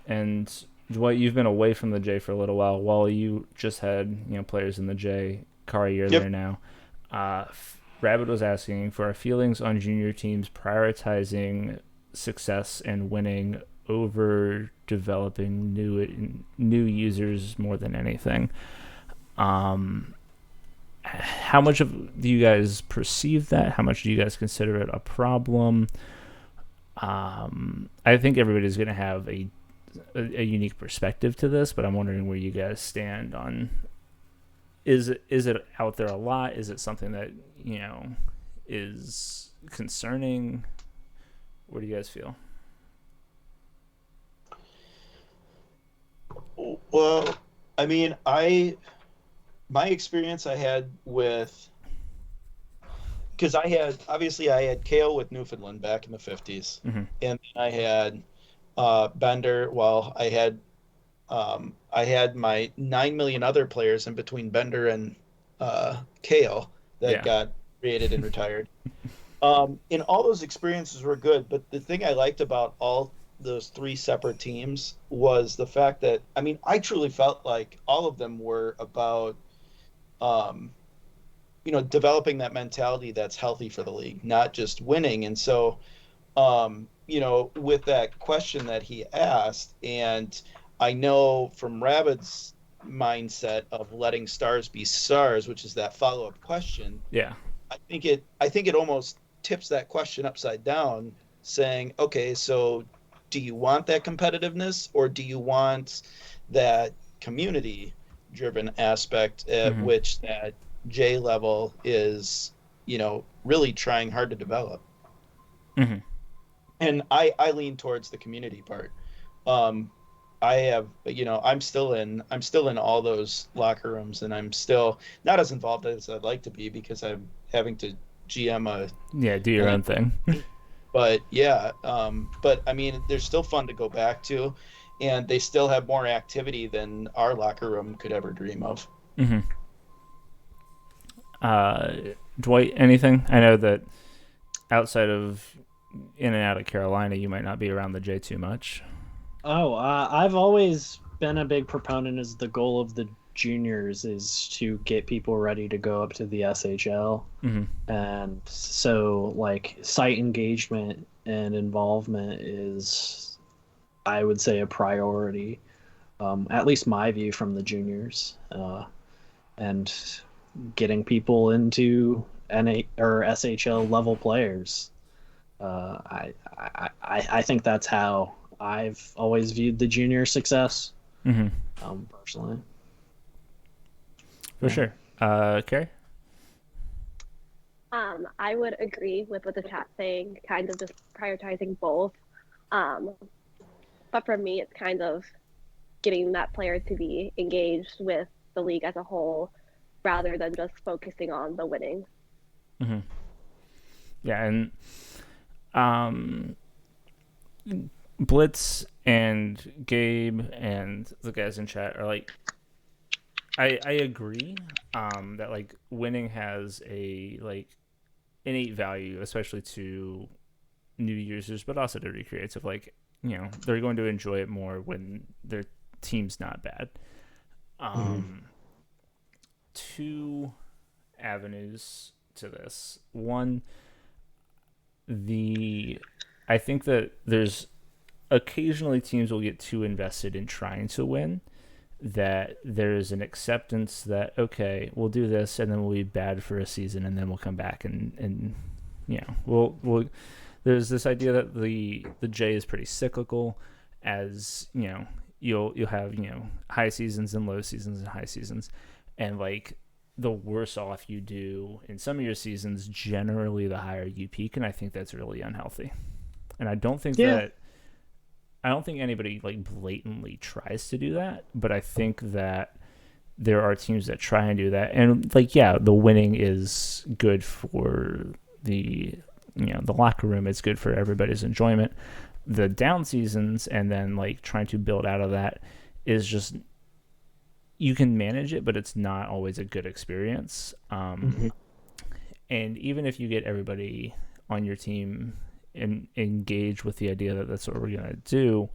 And Dwight, you've been away from the J for a little while. While you just had players in the J. Kari, you're there now. Rabbit was asking for our feelings on junior teams prioritizing success and winning over developing new users more than anything. How much do you guys perceive that? How much do you guys consider it a problem? I think everybody's going to have a unique perspective to this, but I'm wondering where you guys stand on. Is it out there a lot? Is it something that is concerning? What do you guys feel? Well, I mean, my experience I had with, because I had Kale with Newfoundland back in the 50s, Mm-hmm. and I had Bender. Well, I had my 9 million other players in between Bender and Kale that got created and retired. And all those experiences were good, but the thing I liked about all those three separate teams was the fact that, I mean, I truly felt like all of them were about developing that mentality that's healthy for the league, not just winning. And so with that question that he asked, and I know from Rabbit's mindset of letting stars be stars, which is that follow-up question. Yeah. I think it almost tips that question upside down, saying, okay, so do you want that competitiveness, or do you want that community-driven aspect at which that J level is, really trying hard to develop? Mm-hmm. And I lean towards the community part. I have, I'm still in all those locker rooms, and I'm still not as involved as I'd like to be because I'm having to GM do your own thing. But yeah, but I mean, they're still fun to go back to, and they still have more activity than our locker room could ever dream of. Mm-hmm. Dwight, anything? I know that outside of in and out of Carolina, you might not be around the J too much. I've always been a big proponent as the goal of the juniors is to get people ready to go up to the SHL. Mm-hmm. And so like site engagement and involvement is I would say, a priority. At least my view from the juniors, and getting people into NA or SHL level players. I think that's how I've always viewed the junior success, Mm-hmm. personally. For sure. Carrie? I would agree with what the chat's saying, kind of just prioritizing both. But for me, it's kind of getting that player to be engaged with the league as a whole rather than just focusing on the winning. Mm-hmm. Yeah, and um, Blitz and Gabe and the guys in chat are like, I agree that like winning has a like innate value, especially to new users, but also to recreates of like, you know, they're going to enjoy it more when their team's not bad. Two avenues to this. One, I think that there's occasionally teams will get too invested in trying to win, that there's an acceptance that, okay, we'll do this and then we'll be bad for a season and then we'll come back and you know, we'll there's this idea that the J is pretty cyclical, as you know, you'll have, you know, high seasons and low seasons and high seasons, and like the worse off you do in some of your seasons, generally the higher you peak, and I think that's really unhealthy. And I don't think anybody like blatantly tries to do that, but I think that there are teams that try and do that. And like, yeah, the winning is good for the, you know, the locker room. It's good for everybody's enjoyment. The down seasons and then like trying to build out of that is just, you can manage it, but it's not always a good experience. And even if you get everybody on your team and engage with the idea that that's what we're going to do,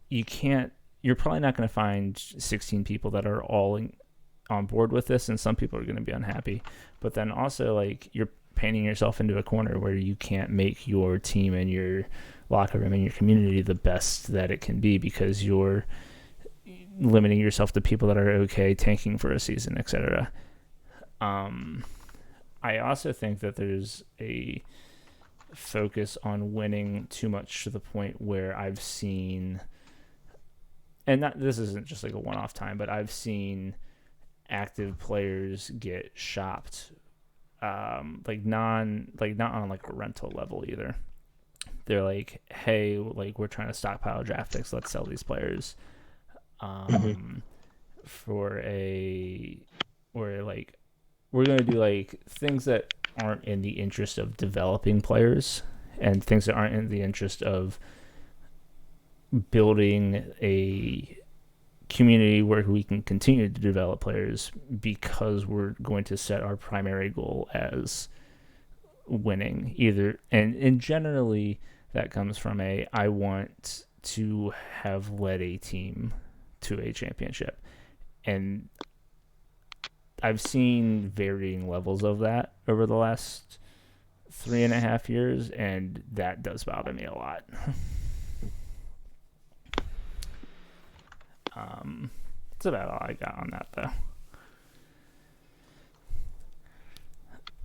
you're probably not going to find 16 people that are all on board with this, and some people are going to be unhappy. But then also, like, you're painting yourself into a corner where you can't make your team and your locker room and your community the best that it can be, because you're limiting yourself to people that are okay tanking for a season, etc. I also think that there's a focus on winning too much to the point where I've seen, and this isn't just like a one-off time, but I've seen active players get shopped, like not on like a rental level either. They're like, hey, like, we're trying to stockpile draft picks, let's sell these players for where like we're going to do like things that aren't in the interest of developing players and things that aren't in the interest of building a community where we can continue to develop players, because we're going to set our primary goal as winning either. And generally that comes from I want to have led a team to a championship. And I've seen varying levels of that over the last 3.5 years, and that does bother me a lot. That's about all I got on that,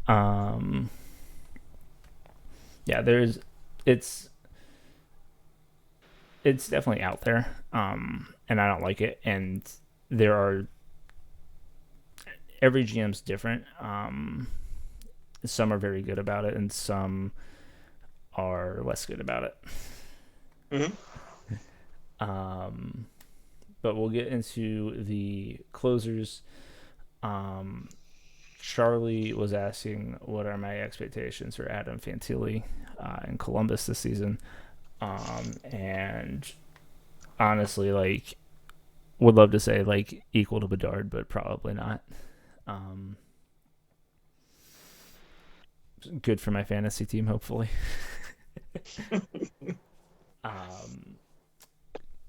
though. Yeah, it's definitely out there, and I don't like it. And every GM's different. Some are very good about it, and some are less good about it. But we'll get into the closers. Charlie was asking, what are my expectations for Adam Fantilli in Columbus this season? And honestly, like, would love to say like equal to Bedard, but probably not. Good for my fantasy team, hopefully.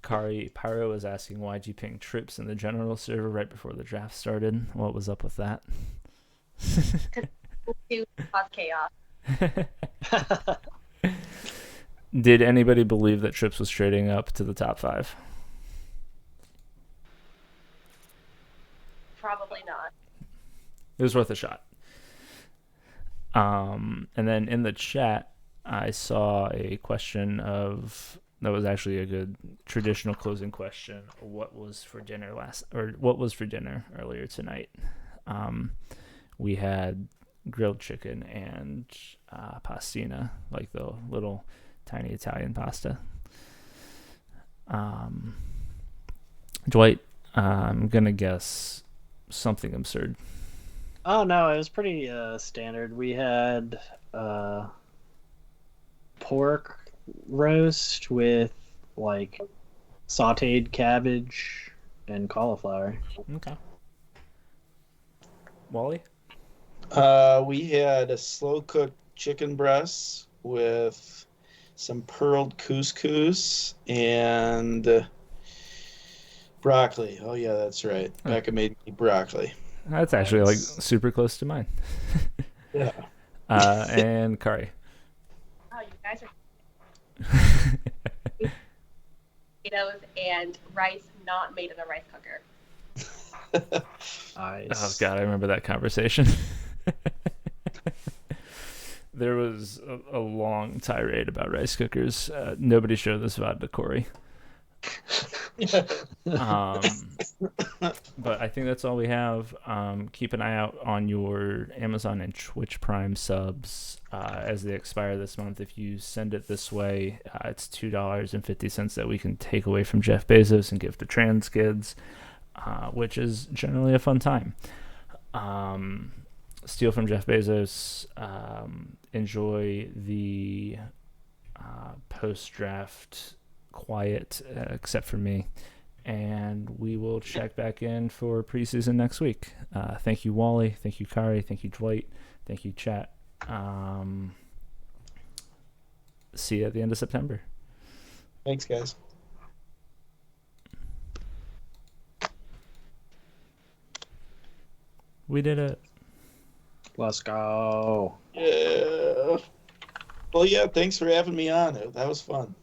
Kari Pyro was asking, why'd you ping Trips in the general server right before the draft started? What was up with that? To cause chaos. Did anybody believe that Trips was trading up to the top 5? Probably not. It was worth a shot. And then in the chat, I saw a question that was actually a good traditional closing question. What was for dinner earlier tonight? We had grilled chicken and pastina, like the little tiny Italian pasta. Dwight, I'm gonna guess something absurd. Oh no, it was pretty standard. We had pork roast with like sautéed cabbage and cauliflower. Okay. Wally? We had a slow cooked chicken breast with some pearled couscous and broccoli. Oh yeah, that's right. Becca made me broccoli. That's actually like super close to mine. Yeah. And Kari. Oh, you guys are potatoes and rice not made in a rice cooker. Nice. Oh god, I remember that conversation. There was a long tirade about rice cookers. Nobody showed this VOD to Corey. But I think that's all we have. Keep an eye out on your Amazon and Twitch Prime subs as they expire this month. If you send it this way, it's $2.50 that we can take away from Jeff Bezos and give to trans kids, which is generally a fun time. Steal from Jeff Bezos. Enjoy the post-draft quiet, except for me. And we will check back in for preseason next week. Thank you, Wally. Thank you, Kari. Thank you, Dwight. Thank you, chat. See you at the end of September. Thanks, guys. We did it. Let's go. Yeah. Well, yeah, thanks for having me on. That was fun.